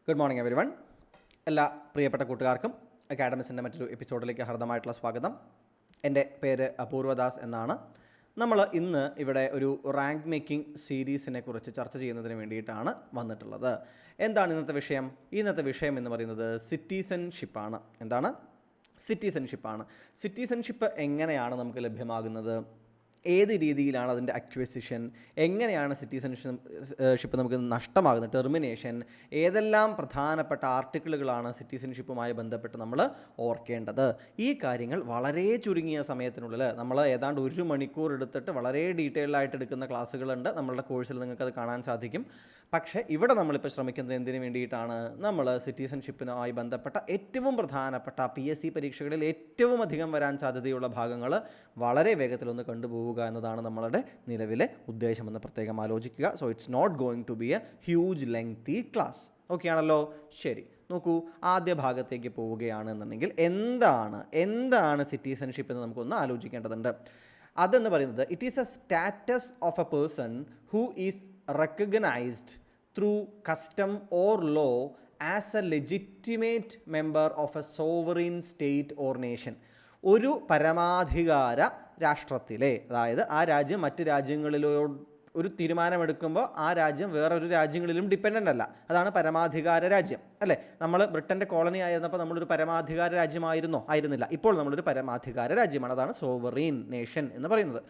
Good morning everyone. എല്ലാ പ്രിയപ്പെട്ട കൂട്ടുകാർക്കും അക്കാഡമിക്സിൻ്റെ മറ്റൊരു എപ്പിസോഡിലേക്ക് ഹർദ്ദമായിട്ടുള്ള സ്വാഗതം. എൻ്റെ പേര് അപൂർവദാസ് എന്നാണ്. നമ്മൾ ഇന്ന് ഇവിടെ ഒരു റാങ്ക് മേക്കിംഗ് സീരീസിനെ കുറിച്ച് ചർച്ച ചെയ്യുന്നതിന് വേണ്ടിയിട്ടാണ് വന്നിട്ടുള്ളത്. എന്താണ് ഇന്നത്തെ വിഷയം? ഇന്നത്തെ വിഷയം എന്ന് പറയുന്നത് സിറ്റിസൺഷിപ്പാണ്. എന്താണ്? സിറ്റിസൺഷിപ്പാണ്. സിറ്റിസൺഷിപ്പ് എങ്ങനെയാണ് നമുക്ക് ലഭ്യമാകുന്നത്? ഏത് രീതിയിലാണ് അതിൻ്റെ അക്വിസിഷൻ? എങ്ങനെയാണ് സിറ്റിസൺഷിപ്പ് നമുക്ക് നഷ്ടമാകുന്നത്? ടെർമിനേഷൻ? ഏതെല്ലാം പ്രധാനപ്പെട്ട ആർട്ടിക്കിളുകളാണ് സിറ്റിസൺഷിപ്പുമായി ബന്ധപ്പെട്ട് നമ്മൾ ഓർക്കേണ്ടത്? ഈ കാര്യങ്ങൾ വളരെ ചുരുങ്ങിയ സമയത്തിനുള്ളിൽ നമ്മൾ ഏതാണ്ട് 1 മണിക്കൂർ എടുത്തിട്ട് വളരെ ഡീറ്റെയിൽഡ് ആയിട്ട് എടുക്കുന്ന ക്ലാസ്സുകളുണ്ട്. നമ്മളുടെ കോഴ്സിൽ നിങ്ങൾക്കത് കാണാൻ സാധിക്കും. പക്ഷേ ഇവിടെ നമ്മളിപ്പോൾ ശ്രമിക്കുന്നത് എന്തിനു വേണ്ടിയിട്ടാണ്? നമ്മൾ സിറ്റിസൺഷിപ്പിനുമായി ബന്ധപ്പെട്ട ഏറ്റവും പ്രധാനപ്പെട്ട PSC പരീക്ഷകളിൽ ഏറ്റവും അധികം വരാൻ സാധ്യതയുള്ള ഭാഗങ്ങൾ വളരെ വേഗത്തിലൊന്ന് കണ്ടുപോവുക എന്നതാണ് നമ്മളുടെ നിലവിലെ ഉദ്ദേശമെന്ന് പ്രത്യേകം ആലോചിക്കുക. So it's not going to be a huge lengthy class. Okay ആണല്ലോ? ശരി, നോക്കൂ, ആദ്യ ഭാഗത്തേക്ക് പോവുകയാണെന്നുണ്ടെങ്കിൽ എന്താണ് സിറ്റിസൺഷിപ്പ് എന്ന് നമുക്കൊന്ന് ആലോചിക്കേണ്ടതുണ്ട്. അതെന്ന് പറയുന്നത് it is A status of A person who is recognized through custom or law as a legitimate member of a sovereign state or nation. ഒരു പരമാധികാര രാഷ്ട്രത്തിലെ, അതായത് ആ രാജ്യം മറ്റ് രാജ്യങ്ങളിലോ ഒരു തീരുമാനമെടുക്കുമ്പോൾ ആ രാജ്യം വേറൊരു രാജ്യങ്ങളിലും ഡിപ്പെൻഡൻ്റ് അല്ല. അതാണ് പരമാധികാര രാജ്യം, അല്ലേ? നമ്മൾ ബ്രിട്ടൻ്റെ കോളനി ആയിരുന്നപ്പോൾ നമ്മളൊരു പരമാധികാര രാജ്യമായിരുന്നോ? ആയിരുന്നില്ല. ഇപ്പോൾ നമ്മളൊരു പരമാധികാര രാജ്യമാണ്. അതാണ് സോവറീൻ നേഷൻ എന്ന് പറയുന്നത്.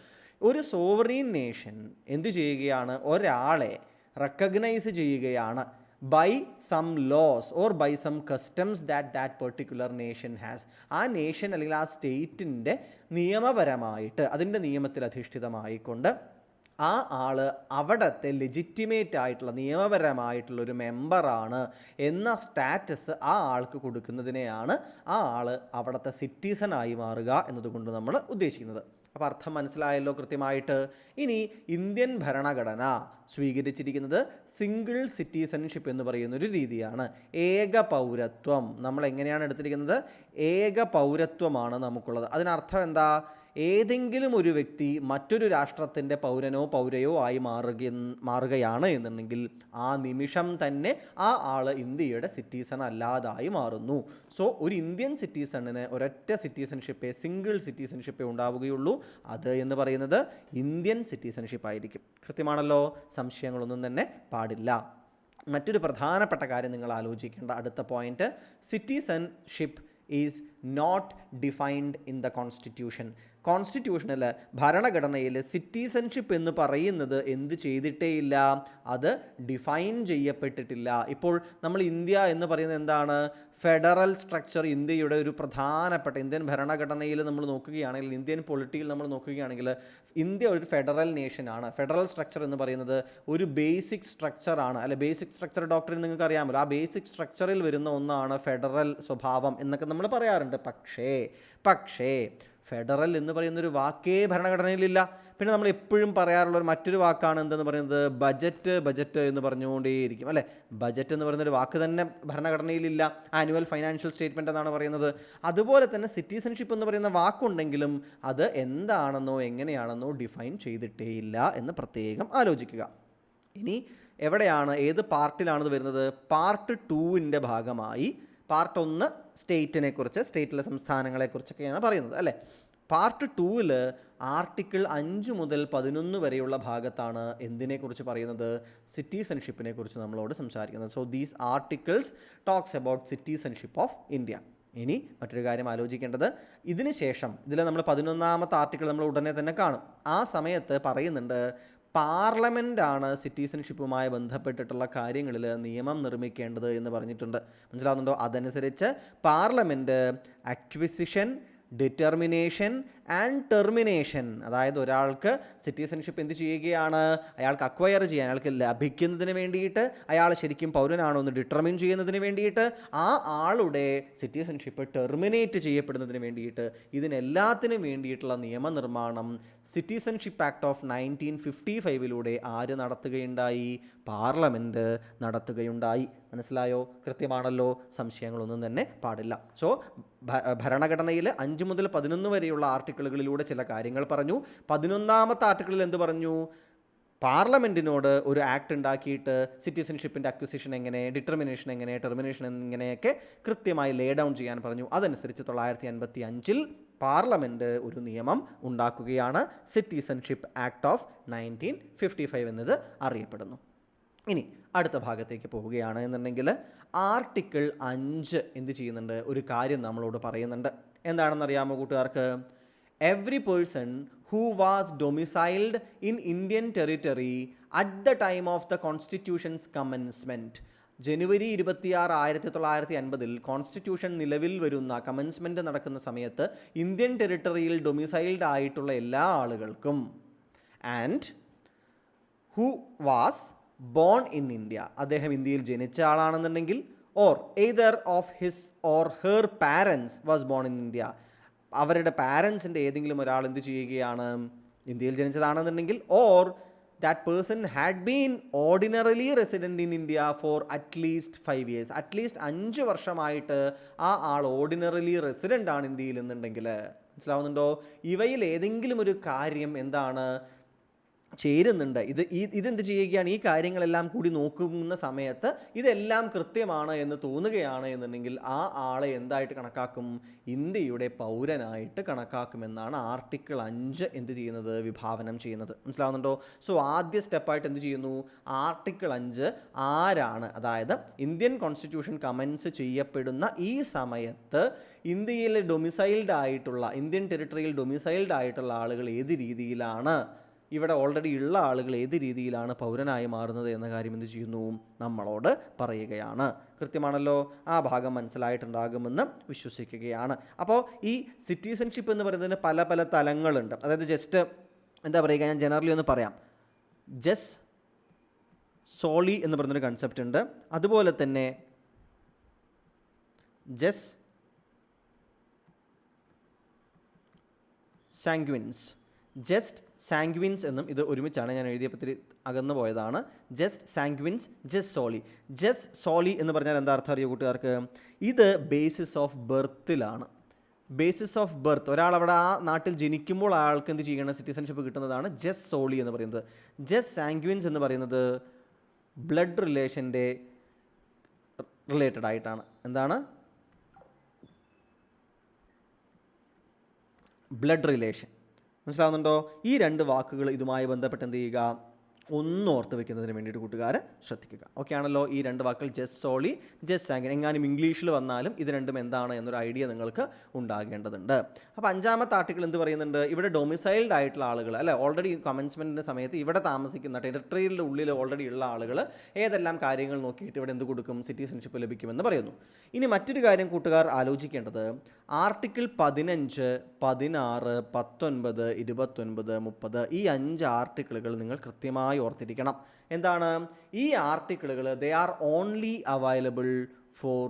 ഒരു സോവറീൻ നേഷൻ എന്തു ചെയ്യുകയാണ്? ഒരാളെ റെക്കഗ്നൈസ് ചെയ്യുകയാണ് by some laws or by some customs that particular nation has. ആ നേഷൻ അല്ലെങ്കിൽ ആ സ്റ്റേറ്റിൻ്റെ നിയമപരമായിട്ട്, അതിൻ്റെ നിയമത്തിൽ അധിഷ്ഠിതമായിക്കൊണ്ട് ആ ആൾ അവിടത്തെ ലെജിറ്റിമേറ്റ് ആയിട്ടുള്ള നിയമപരമായിട്ടുള്ളൊരു മെമ്പറാണ് എന്ന സ്റ്റാറ്റസ് ആ ആൾക്ക് കൊടുക്കുന്നതിനെയാണ് ആ ആൾ അവിടുത്തെ സിറ്റിസണായി മാറുക എന്നതുകൊണ്ട് നമ്മൾ ഉദ്ദേശിക്കുന്നത്. അപ്പോൾ അർത്ഥം മനസ്സിലായല്ലോ കൃത്യമായിട്ട്. ഇനി ഇന്ത്യൻ ഭരണഘടന സ്വീകരിച്ചിരിക്കുന്നത് സിംഗിൾ സിറ്റിസൺഷിപ്പ് എന്ന് പറയുന്നൊരു രീതിയാണ്. ഏക പൗരത്വം നമ്മൾ എങ്ങനെയാണ് എടുത്തിരിക്കുന്നത്? ഏക പൗരത്വമാണ് നമുക്കുള്ളത്. അതിനർത്ഥം എന്താ? ഏതെങ്കിലും ഒരു വ്യക്തി മറ്റൊരു രാഷ്ട്രത്തിൻ്റെ പൗരനോ പൗരയോ ആയി മാറുകയാണ് എന്നുണ്ടെങ്കിൽ ആ നിമിഷം തന്നെ ആ ആൾ ഇന്ത്യയുടെ സിറ്റിസൺ അല്ലാതായി മാറുന്നു. സോ ഒരു ഇന്ത്യൻ സിറ്റിസണിന് ഒരൊറ്റ സിറ്റിസൺഷിപ്പേ, സിംഗിൾ സിറ്റിസൺഷിപ്പേ ഉണ്ടാവുകയുള്ളൂ. അത് എന്ന് പറയുന്നത് ഇന്ത്യൻ സിറ്റിസൺഷിപ്പ് ആയിരിക്കും. കൃത്യമാണല്ലോ? സംശയങ്ങളൊന്നും തന്നെ പാടില്ല. മറ്റൊരു പ്രധാനപ്പെട്ട കാര്യം നിങ്ങൾ ആലോചിക്കേണ്ട അടുത്ത point, citizenship is not defined in the constitution. കോൺസ്റ്റിറ്റ്യൂഷനിൽ, ഭരണഘടനയിൽ സിറ്റിസൺഷിപ്പ് എന്ന് പറയുന്നത് എന്ത് ചെയ്തിട്ടേയില്ല? അത് ഡിഫൈൻ ചെയ്യപ്പെട്ടിട്ടില്ല. ഇപ്പോൾ നമ്മൾ ഇന്ത്യ എന്ന് പറയുന്നത് എന്താണ്? ഫെഡറൽ സ്ട്രക്ചർ ഇന്ത്യയുടെ ഒരു പ്രധാനപ്പെട്ട, ഇന്ത്യൻ ഭരണഘടനയിൽ നമ്മൾ നോക്കുകയാണെങ്കിൽ, ഇന്ത്യൻ പൊളിറ്റിയിൽ നമ്മൾ നോക്കുകയാണെങ്കിൽ ഇന്ത്യ ഒരു ഫെഡറൽ നേഷനാണ്. ഫെഡറൽ സ്ട്രക്ചർ എന്ന് പറയുന്നത് ഒരു ബേസിക് സ്ട്രക്ചറാണ്, അല്ലെ? ബേസിക് സ്ട്രക്ചർ ഡോക്ടറിൻ നിങ്ങൾക്ക് അറിയാമല്ലോ. ആ ബേസിക് സ്ട്രക്ചറിൽ വരുന്ന ഒന്നാണ് ഫെഡറൽ സ്വഭാവം എന്നൊക്കെ നമ്മൾ പറയാറുണ്ട്. പക്ഷേ ഫെഡറൽ എന്ന് പറയുന്നൊരു വാക്കേ ഭരണഘടനയിലില്ല. പിന്നെ നമ്മൾ എപ്പോഴും പറയാറുള്ള മറ്റൊരു വാക്കാണ് എന്തെന്ന് പറയുന്നത്? ബജറ്റ് എന്ന് പറഞ്ഞുകൊണ്ടേയിരിക്കും, അല്ലേ? ബജറ്റ് എന്ന് പറയുന്നൊരു വാക്ക് തന്നെ ഭരണഘടനയിലില്ല. ആനുവൽ ഫൈനാൻഷ്യൽ സ്റ്റേറ്റ്മെൻറ്റ് എന്നാണ് പറയുന്നത്. അതുപോലെ തന്നെ സിറ്റിസൺഷിപ്പ് എന്ന് പറയുന്ന വാക്കുണ്ടെങ്കിലും അത് എന്താണെന്നോ എങ്ങനെയാണെന്നോ ഡിഫൈൻ ചെയ്തിട്ടേയില്ല എന്ന് പ്രത്യേകം ആലോചിക്കുക. ഇനി എവിടെയാണ്, ഏത് പാർട്ടിലാണത് വരുന്നത്? പാർട്ട് 2ൻ്റെ ഭാഗമായി. പാർട്ട് 1 സ്റ്റേറ്റിനെ കുറിച്ച്, സ്റ്റേറ്റിലെ സംസ്ഥാനങ്ങളെക്കുറിച്ചൊക്കെയാണ് പറയുന്നത്, അല്ലേ? പാർട്ട് 2ൽ ആർട്ടിക്കിൾ 5 മുതൽ 11 വരെയുള്ള ഭാഗത്താണ് എന്തിനെക്കുറിച്ച് പറയുന്നത്? സിറ്റിസൺഷിപ്പിനെ കുറിച്ച് നമ്മളോട് സംസാരിക്കുന്നത്. So these articles talks about citizenship of India. ഇനി മറ്റൊരു കാര്യം ആലോചിക്കേണ്ടത്, ഇതിന് ശേഷം ഇതിൽ നമ്മൾ 11ാമത്തെ ആർട്ടിക്കിൾ നമ്മൾ ഉടനെ തന്നെ കാണും. ആ സമയത്ത് പറയുന്നുണ്ട് പാർലമെൻറ്റാണ് സിറ്റിസൺഷിപ്പുമായി ബന്ധപ്പെട്ടിട്ടുള്ള കാര്യങ്ങളിൽ നിയമം നിർമ്മിക്കേണ്ടത് എന്ന് പറഞ്ഞിട്ടുണ്ട്. മനസ്സിലാവുന്നുണ്ടോ? അതനുസരിച്ച് parliament acquisition, determination and termination, അതായത് ഒരാൾക്ക് സിറ്റിസൺഷിപ്പ് എന്ത് ചെയ്യുകയാണ്? അയാൾക്ക് അക്വയർ ചെയ്യാൻ, അയാൾക്ക് ലഭിക്കുന്നതിന് വേണ്ടിയിട്ട്, അയാൾ ശരിക്കും പൗരനാണോ എന്ന് ഡിറ്റർമിൻ ചെയ്യുന്നതിന് വേണ്ടിയിട്ട്, ആ ആളുടെ സിറ്റിസൺഷിപ്പ് ടെർമിനേറ്റ് ചെയ്യപ്പെടുന്നതിന് വേണ്ടിയിട്ട്, ഇതിനെല്ലാത്തിനും വേണ്ടിയിട്ടുള്ള നിയമനിർമ്മാണം സിറ്റിസൺഷിപ്പ് ആക്ട് ഓഫ് 1955 ആര് നടത്തുകയുണ്ടായി? പാർലമെൻറ്റ് നടത്തുകയുണ്ടായി. മനസ്സിലായോ? കൃത്യമാണല്ലോ? സംശയങ്ങളൊന്നും തന്നെ പാടില്ല. സോ ഭരണഘടനയിൽ 5 മുതൽ 11 വരെയുള്ള ആർട്ടിക്കിളുകളിലൂടെ ചില കാര്യങ്ങൾ പറഞ്ഞു. 11ാമത്തെ ആർട്ടിക്കിളിൽ എന്ത് പറഞ്ഞു? പാർലമെൻറ്റിനോട് ഒരു ആക്ട് ഉണ്ടാക്കിയിട്ട് സിറ്റിസൺഷിപ്പിൻ്റെ അക്വിസിഷൻ എങ്ങനെ, ഡിറ്റർമിനേഷൻ എങ്ങനെ, ടെർമിനേഷൻ എങ്ങനെയൊക്കെ കൃത്യമായി ലേ ഡൗൺ ചെയ്യാൻ പറഞ്ഞു. അതനുസരിച്ച് 1955 പാർലമെൻറ്റ് ഒരു നിയമം ഉണ്ടാക്കുകയാണ്. സിറ്റിസൺഷിപ്പ് ആക്ട് ഓഫ് 1955 എന്നത് അറിയപ്പെടുന്നു. ഇനി അടുത്ത ഭാഗത്തേക്ക് പോവുകയാണ് എന്നുണ്ടെങ്കിൽ ആർട്ടിക്കിൾ 5 എന്ത് ചെയ്യുന്നുണ്ട്, ഒരു കാര്യം നമ്മളോട് പറയുന്നുണ്ട്. എന്താണെന്നറിയാമോ കൂട്ടുകാർക്ക്? Every person who was domiciled in Indian territory at the time of the Constitution's commencement. January 26, 1950 constitution നിലവിൽ വരുന്ന കമൻസ്മെൻറ്റ് നടക്കുന്ന സമയത്ത് ഇന്ത്യൻ ടെറിട്ടറിയിൽ ഡൊമിസൈൽഡ് ആയിട്ടുള്ള എല്ലാ ആളുകൾക്കും and who was born in India, അദ്ദേഹം ഇന്ത്യയിൽ ജനിച്ച ആളാണെന്നുണ്ടെങ്കിൽ, or either of his or her parents was born in India, അവരുടെ പാരൻസിൻ്റെ ഏതെങ്കിലും ഒരാൾ എന്ത് ചെയ്യുകയാണ്, ഇന്ത്യയിൽ ജനിച്ചതാണെന്നുണ്ടെങ്കിൽ, or that person had been ordinarily resident in India for at least 5 years, at least 5 വർഷമായിട്ട് ആ ആൾ ഓർഡിനറിലി റെസിഡൻ്റ് ആണ് ഇന്ത്യയിൽ എന്നുണ്ടെങ്കിൽ, മനസ്സിലാവുന്നുണ്ടോ? ഇവയിൽ ഏതെങ്കിലും ഒരു കാര്യം എന്താണ് ചേരുന്നുണ്ട്. ഇതെന്ത് ചെയ്യുകയാണ്, ഈ കാര്യങ്ങളെല്ലാം കൂടി നോക്കുന്ന സമയത്ത് ഇതെല്ലാം കൃത്യമാണ് എന്ന് തോന്നുകയാണ് എന്നുണ്ടെങ്കിൽ ആ ആളെ എന്തായിട്ട് കണക്കാക്കും, ഇന്ത്യയുടെ പൗരനായിട്ട് കണക്കാക്കുമെന്നാണ് ആർട്ടിക്കിൾ 5 എന്ത് ചെയ്യുന്നത്, വിഭാവനം ചെയ്യുന്നത്. മനസ്സിലാവുന്നുണ്ടോ? സോ ആദ്യ സ്റ്റെപ്പായിട്ട് എന്ത് ചെയ്യുന്നു, ആർട്ടിക്കിൾ 5 ആരാണ്, അതായത് ഇന്ത്യൻ കോൺസ്റ്റിറ്റ്യൂഷൻ കമൻസ് ചെയ്യപ്പെടുന്ന ഈ സമയത്ത് ഇന്ത്യയിൽ ഡൊമിസൈൽഡ് ആയിട്ടുള്ള, ഇന്ത്യൻ ടെറിട്ടറിയിൽ ഡൊമിസൈൽഡ് ആയിട്ടുള്ള ആളുകൾ ഏത് രീതിയിലാണ്, ഇവിടെ ഓൾറെഡി ഉള്ള ആളുകൾ ഏത് രീതിയിലാണ് പൗരനായി മാറുന്നത് എന്ന കാര്യം എന്ത് ചെയ്യുന്നു, നമ്മളോട് പറയുകയാണ്. കൃത്യമാണല്ലോ? ആ ഭാഗം മനസ്സിലായിട്ടുണ്ടാകുമെന്ന് വിശ്വസിക്കുകയാണ്. അപ്പോൾ ഈ സിറ്റിസൺഷിപ്പ് എന്ന് പറയുന്നതിന് പല പല തലങ്ങളുണ്ട്. അതായത് ജസ്റ്റ് എന്താ പറയുക, ഞാൻ ജനറലി ഒന്ന് പറയാം. ജസ് സോളി എന്ന് പറയുന്നൊരു കൺസെപ്റ്റ് ഉണ്ട്. അതുപോലെ തന്നെ ജസ് സാങ്ക്വിൻസ്, ജസ്റ്റ് സാങ്ക്വിൻസ് എന്നും ഇത് ഒരുമിച്ചാണ്, ഞാൻ എഴുതിയപ്പോൾ അകന്നു പോയതാണ്. Just sanguinis, just soli. Just soli എന്ന് പറഞ്ഞാൽ എന്താ അർത്ഥം അറിയോ കൂട്ടുകാർക്ക്? ഇത് ബേസിസ് ഓഫ് ബർത്തിലാണ്. ബേസിസ് ഓഫ് ബർത്ത്, ഒരാൾ അവിടെ ആ നാട്ടിൽ ജനിക്കുമ്പോൾ അയാൾക്ക് എന്ത് ചെയ്യണം, സിറ്റിസൺഷിപ്പ് കിട്ടുന്നതാണ് ജസ്റ്റ് സോളി എന്ന് പറയുന്നത്. ജസ്റ്റ് സാങ്ക്വിൻസ് എന്ന് പറയുന്നത് ബ്ലഡ് റിലേഷൻ്റെ റിലേറ്റഡ് ആയിട്ടാണ്. എന്താണ്? Blood relation. മനസ്സിലാവുന്നുണ്ടോ? ഈ 2 വാക്കുകൾ ഇതുമായി ബന്ധപ്പെട്ട് എന്ത് ചെയ്യുക, ഒന്നോർത്ത് വെക്കുന്നതിന് വേണ്ടിയിട്ട് കൂട്ടുകാർ ശ്രദ്ധിക്കുക. ഓക്കെ ആണല്ലോ? ഈ 2 വാക്കുകൾ ജസ്റ്റ് സോളി, ജസ്റ്റ് സാങ്ക്വിൻ, എങ്ങാനും ഇംഗ്ലീഷിൽ വന്നാലും ഇത് രണ്ടും എന്താണ് എന്നൊരു ഐഡിയ നിങ്ങൾക്ക് ഉണ്ടാകേണ്ടതുണ്ട്. അപ്പോൾ 5ാമത്തെ ആർട്ടിക്കിൾ എന്ത് പറയുന്നുണ്ട്, ഇവിടെ ഡൊമിസൈൽഡ് ആയിട്ടുള്ള ആളുകൾ, അല്ലെ, ഓൾറെഡി കമൻസ്മെൻറ്റിൻ്റെ സമയത്ത് ഇവിടെ താമസിക്കുന്ന ടെറിട്ടറിയുടെ ഉള്ളിൽ ഓൾറെഡി ഉള്ള ആളുകൾ ഏതെല്ലാം കാര്യങ്ങൾ നോക്കിയിട്ട് ഇവിടെ എന്ത് കൊടുക്കും, സിറ്റിസൺഷിപ്പ് ലഭിക്കുമെന്ന് പറയുന്നു. ഇനി മറ്റൊരു കാര്യം കൂട്ടുകാർ ആലോചിക്കേണ്ടത്, ആർട്ടിക്കിൾ 15, 16, 19, 29, 30 ഈ 5 ആർട്ടിക്കിളുകൾ നിങ്ങൾ കൃത്യമായി ഓർത്തിരിക്കണം. എന്താണ് ഈ ആർട്ടിക്കിളുകൾ? They are only available for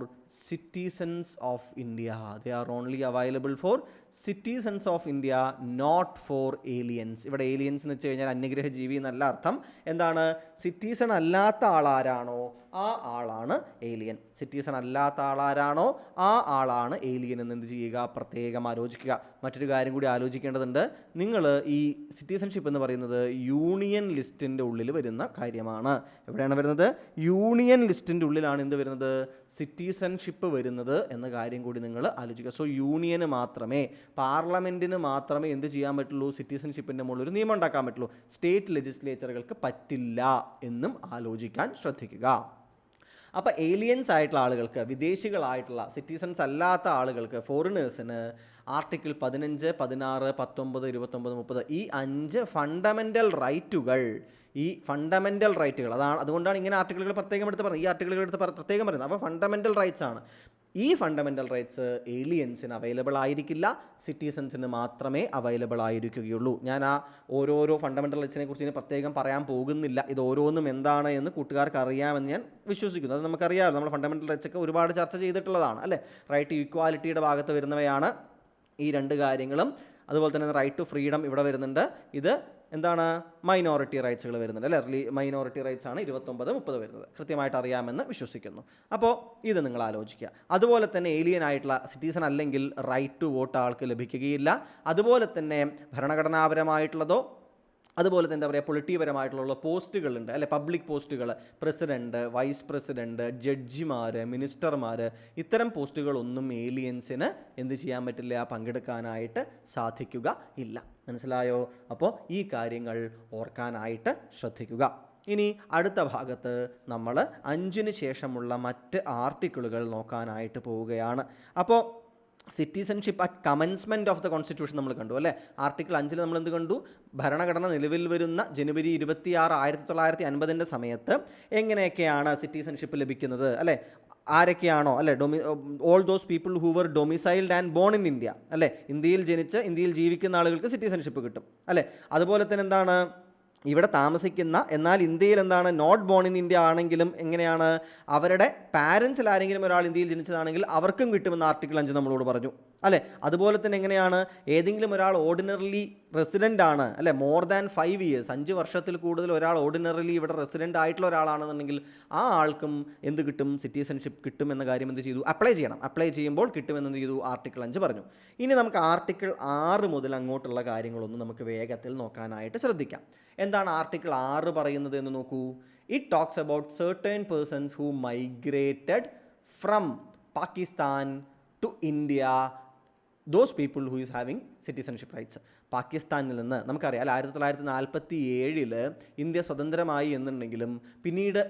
citizens of India. They are only available for citizens of India, not for aliens. ഇവിടെ ഏലിയൻസ് എന്ന് വെച്ച് കഴിഞ്ഞാൽ അന്യഗ്രഹ ജീവി എന്നല്ല അർത്ഥം. എന്താണ്? സിറ്റിസൺ അല്ലാത്ത ആളാരാണോ ആ ആളാണ് ഏലിയൻ. സിറ്റിസൺ അല്ലാത്ത ആളാരാണോ ആ ആളാണ് ഏലിയൻ എന്ന് എന്ത് ചെയ്യുക, പ്രത്യേകം ആലോചിക്കുക. മറ്റൊരു കാര്യം കൂടി ആലോചിക്കേണ്ടതുണ്ട്. നിങ്ങൾ ഈ സിറ്റിസൺഷിപ്പ് എന്ന് പറയുന്നത് യൂണിയൻ ലിസ്റ്റിൻ്റെ ഉള്ളിൽ വരുന്ന കാര്യമാണ്. എവിടെയാണ് വരുന്നത്? യൂണിയൻ ലിസ്റ്റിൻ്റെ ഉള്ളിലാണ് എന്ത് വരുന്നത്, സിറ്റിസൺഷിപ്പ് വരുന്നത് എന്ന കാര്യം കൂടി നിങ്ങൾ ആലോചിക്കുക. സോ യൂണിയന് മാത്രമേ, പാർലമെൻറ്റിന് മാത്രമേ എന്ത് ചെയ്യാൻ പറ്റുള്ളൂ, സിറ്റിസൺഷിപ്പിൻ്റെ മുകളിൽ ഒരു നിയമം ഉണ്ടാക്കാൻ പറ്റുള്ളൂ. സ്റ്റേറ്റ് ലെജിസ്ലേച്ചറുകൾക്ക് പറ്റില്ല എന്നും ആലോചിക്കാൻ ശ്രദ്ധിക്കുക. അപ്പോൾ ഏലിയൻസ് ആയിട്ടുള്ള ആളുകൾക്ക്, വിദേശികളായിട്ടുള്ള സിറ്റിസൺസ് അല്ലാത്ത ആളുകൾക്ക്, ഫോറിനേഴ്സിന് ആർട്ടിക്കിൾ 15, 16, 19, 29, 30 ഈ 5 ഫണ്ടമെൻ്റൽ റൈറ്റുകൾ, ഈ ഫണ്ടമെൻ്റൽ റൈറ്റുകൾ അതുകൊണ്ടാണ് ഇങ്ങനെ ആർട്ടിക്കിളുകൾ പ്രത്യേകം എടുത്ത് പറയുന്നത്. ഈ ആർട്ടിക്കിളുകൾ എടുത്ത് പ്രത്യേകം പറയുന്നത് അപ്പോൾ ഫണ്ടമെൻ്റൽ റൈറ്റ്സ് ആണ്. ഈ ഫണ്ടമെൻ്റൽ റൈറ്റ്സ് ഏലിയൻസിന് അവൈലബിൾ ആയിരിക്കില്ല, സിറ്റിസൺസിന് മാത്രമേ അവൈലബിൾ ആയിരിക്കുകയുള്ളൂ. ഞാൻ ആ ഓരോരോ ഫണ്ടമെൻ്റൽ റൈറ്റ്സിനെ കുറിച്ച് ഇനി പ്രത്യേകം പറയാൻ പോകുന്നില്ല. ഇത് ഓരോന്നും എന്താണ് എന്ന് കൂട്ടുകാർക്ക് അറിയാമെന്ന് ഞാൻ വിശ്വസിക്കുന്നു. അത് നമുക്കറിയാമല്ലോ, നമ്മൾ ഫണ്ടമെൻ്റൽ റൈറ്റ്സ് ഒക്കെ ഒരുപാട് ചർച്ച ചെയ്തിട്ടുള്ളതാണ് അല്ലേ. റൈറ്റ് ടു ഈക്വാലിറ്റിയുടെ ഭാഗത്ത് വരുന്നവയാണ് ഈ 2 കാര്യങ്ങളും. അതുപോലെ തന്നെ റൈറ്റ് ടു ഫ്രീഡം ഇവിടെ വരുന്നുണ്ട്. ഇത് എന്താണ്, മൈനോറിറ്റി റൈറ്റ്സുകൾ വരുന്നുണ്ട് അല്ലേ. മൈനോറിറ്റി റൈറ്റ്സ് ആണ് 29, 30 വരുന്നത്. കൃത്യമായിട്ട് അറിയാമെന്ന് വിശ്വസിക്കുന്നു. അപ്പോൾ ഇത് നിങ്ങൾ ആലോചിക്കുക. അതുപോലെ തന്നെ ഏലിയൻ ആയിട്ടുള്ള സിറ്റിസൺ അല്ലെങ്കിൽ റൈറ്റ് ടു വോട്ട് ആൾക്ക് ലഭിക്കുകയില്ല. അതുപോലെ തന്നെ ഭരണഘടനാപരമായിട്ടുള്ളതോ അതുപോലെ തന്നെ എന്താ പറയുക, പൊളിറ്റിപരമായിട്ടുള്ള പോസ്റ്റുകളുണ്ട് അല്ലെ, പബ്ലിക് പോസ്റ്റുകൾ, പ്രസിഡൻറ്റ്, വൈസ് പ്രസിഡൻറ്റ്, ജഡ്ജിമാർ, മിനിസ്റ്റർമാർ, ഇത്തരം പോസ്റ്റുകളൊന്നും ഏലിയൻസിന് എന്ത് ചെയ്യാൻ പറ്റില്ല, പങ്കെടുക്കാനായിട്ട് സാധിക്കുക ഇല്ല. മനസ്സിലായോ? അപ്പോൾ ഈ കാര്യങ്ങൾ ഓർക്കാനായിട്ട് ശ്രദ്ധിക്കുക. ഇനി അടുത്ത ഭാഗത്ത് നമ്മൾ 5-ന് ശേഷമുള്ള മറ്റ് ആർട്ടിക്കിളുകൾ നോക്കാനായിട്ട് പോവുകയാണ്. അപ്പോൾ citizenship at commencement of the constitution നമ്മൾ കണ്ടു അല്ലേ. ആർട്ടിക്കിൾ 5 നമ്മൾ എന്ത് കണ്ടു? ഭരണഘടന നിലവിൽ വരുന്ന ജനുവരി 26, 1950 സമയത്ത് എങ്ങനെയൊക്കെയാണ് സിറ്റിസൺഷിപ്പ് ലഭിക്കുന്നത് അല്ലേ, ആരൊക്കെയാണോ അല്ലേ, all those people who were domiciled and born in India അല്ലേ, ഇന്ത്യയിൽ ജനിച്ച് ഇന്ത്യയിൽ ജീവിക്കുന്ന ആളുകൾക്ക് സിറ്റിസൺഷിപ്പ് കിട്ടും അല്ലേ. അതുപോലെ തന്നെ എന്താണ്, ഇവിടെ താമസിക്കുന്ന എന്നാൽ ഇന്ത്യയിൽ എന്താണ് നോട്ട് ബോൺ ഇൻ ഇന്ത്യ ആണെങ്കിലും എങ്ങനെയാണ്, അവരുടെ പാരൻസിൽ ആരെങ്കിലും ഒരാൾ ഇന്ത്യയിൽ ജനിച്ചതാണെങ്കിൽ അവർക്കും കിട്ടുമെന്ന് ആർട്ടിക്കിൾ 5 നമ്മളോട് പറഞ്ഞു അല്ലേ. അതുപോലെ തന്നെ എങ്ങനെയാണ്, ഏതെങ്കിലും ഒരാൾ ഓർഡിനറിലി റെസിഡൻ്റ് ആണ് അല്ലേ, മോർ ദാൻ 5 years 5 വർഷത്തിൽ കൂടുതൽ ഒരാൾ ഓർഡിനറിലി ഇവിടെ റെസിഡൻ്റ് ആയിട്ടുള്ള ഒരാളാണെന്നുണ്ടെങ്കിൽ ആ ആൾക്കും എന്ത് കിട്ടും, സിറ്റിസൺഷിപ്പ് കിട്ടും എന്ന കാര്യം എന്ത് ചെയ്തു, അപ്ലൈ ചെയ്യണം. അപ്ലൈ ചെയ്യുമ്പോൾ കിട്ടുമെന്ന് എന്ത് ചെയ്തു, ആർട്ടിക്കിൾ 5 പറഞ്ഞു. ഇനി നമുക്ക് ആർട്ടിക്കിൾ 6 മുതൽ അങ്ങോട്ടുള്ള കാര്യങ്ങളൊന്നും നമുക്ക് വേഗത്തിൽ നോക്കാനായിട്ട് ശ്രദ്ധിക്കാം. എന്താണ് ആർട്ടിക്കിൾ 6 പറയുന്നത് എന്ന് നോക്കൂ. It talks about certain persons who migrated from Pakistan to India, those people who is having citizenship rights. പാകിസ്ഥാനിൽ നിന്ന് നമുക്കറിയാം 1947 ഇന്ത്യ സ്വതന്ത്രമായി എന്നുണ്ടെങ്കിലും പിന്നീട്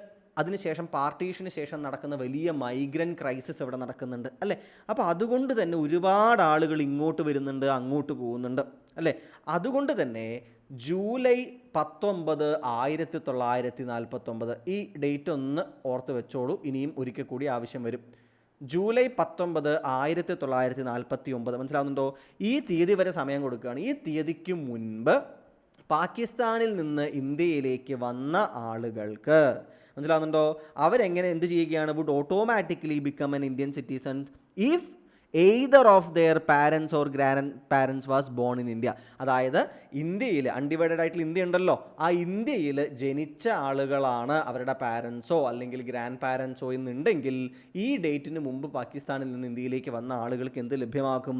അതിനുശേഷം പാർട്ടീഷന് ശേഷം നടക്കുന്ന വലിയ മൈഗ്രൻ്റ് ക്രൈസിസ് ഇവിടെ നടക്കുന്നുണ്ട് അല്ലേ. അപ്പോൾ അതുകൊണ്ട് തന്നെ ഒരുപാട് ആളുകൾ ഇങ്ങോട്ട് വരുന്നുണ്ട്, അങ്ങോട്ട് പോകുന്നുണ്ട് അല്ലേ. അതുകൊണ്ട് തന്നെ ജൂലൈ 19, 1949 ഈ ഡേറ്റ് ഒന്ന് ഓർത്ത് വെച്ചോളൂ, ഇനിയും ഒരിക്കൽ കൂടി ആവശ്യം വരും. ജൂലൈ 19, 1949 മനസ്സിലാവുന്നുണ്ടോ? ഈ തീയതി വരെ സമയം കൊടുക്കുകയാണ്. ഈ തീയതിക്ക് മുൻപ് പാകിസ്ഥാനിൽ നിന്ന് ഇന്ത്യയിലേക്ക് വന്ന ആളുകൾക്ക് മനസ്സിലാവുന്നുണ്ടോ, അവരെങ്ങനെ എന്ത് ചെയ്യുകയാണ്, would automatically become an Indian citizen if either of their parents or grandparents was born in India. അതായത് ഇന്ത്യയിൽ അൺഡിവൈഡഡ് ആയിട്ടുള്ള ഇന്ത്യ ഉണ്ടല്ലോ, ആ ഇന്ത്യയിൽ ജനിച്ച ആളുകളാണ് അവരുടെ പാരൻസോ അല്ലെങ്കിൽ ഗ്രാൻഡ് പാരൻസോ എന്നുണ്ടെങ്കിൽ ഈ ഡേറ്റിന് മുമ്പ് പാകിസ്ഥാനിൽ നിന്ന് ഇന്ത്യയിലേക്ക് വന്ന ആളുകൾക്ക് എന്ത് ലഭ്യമാകും,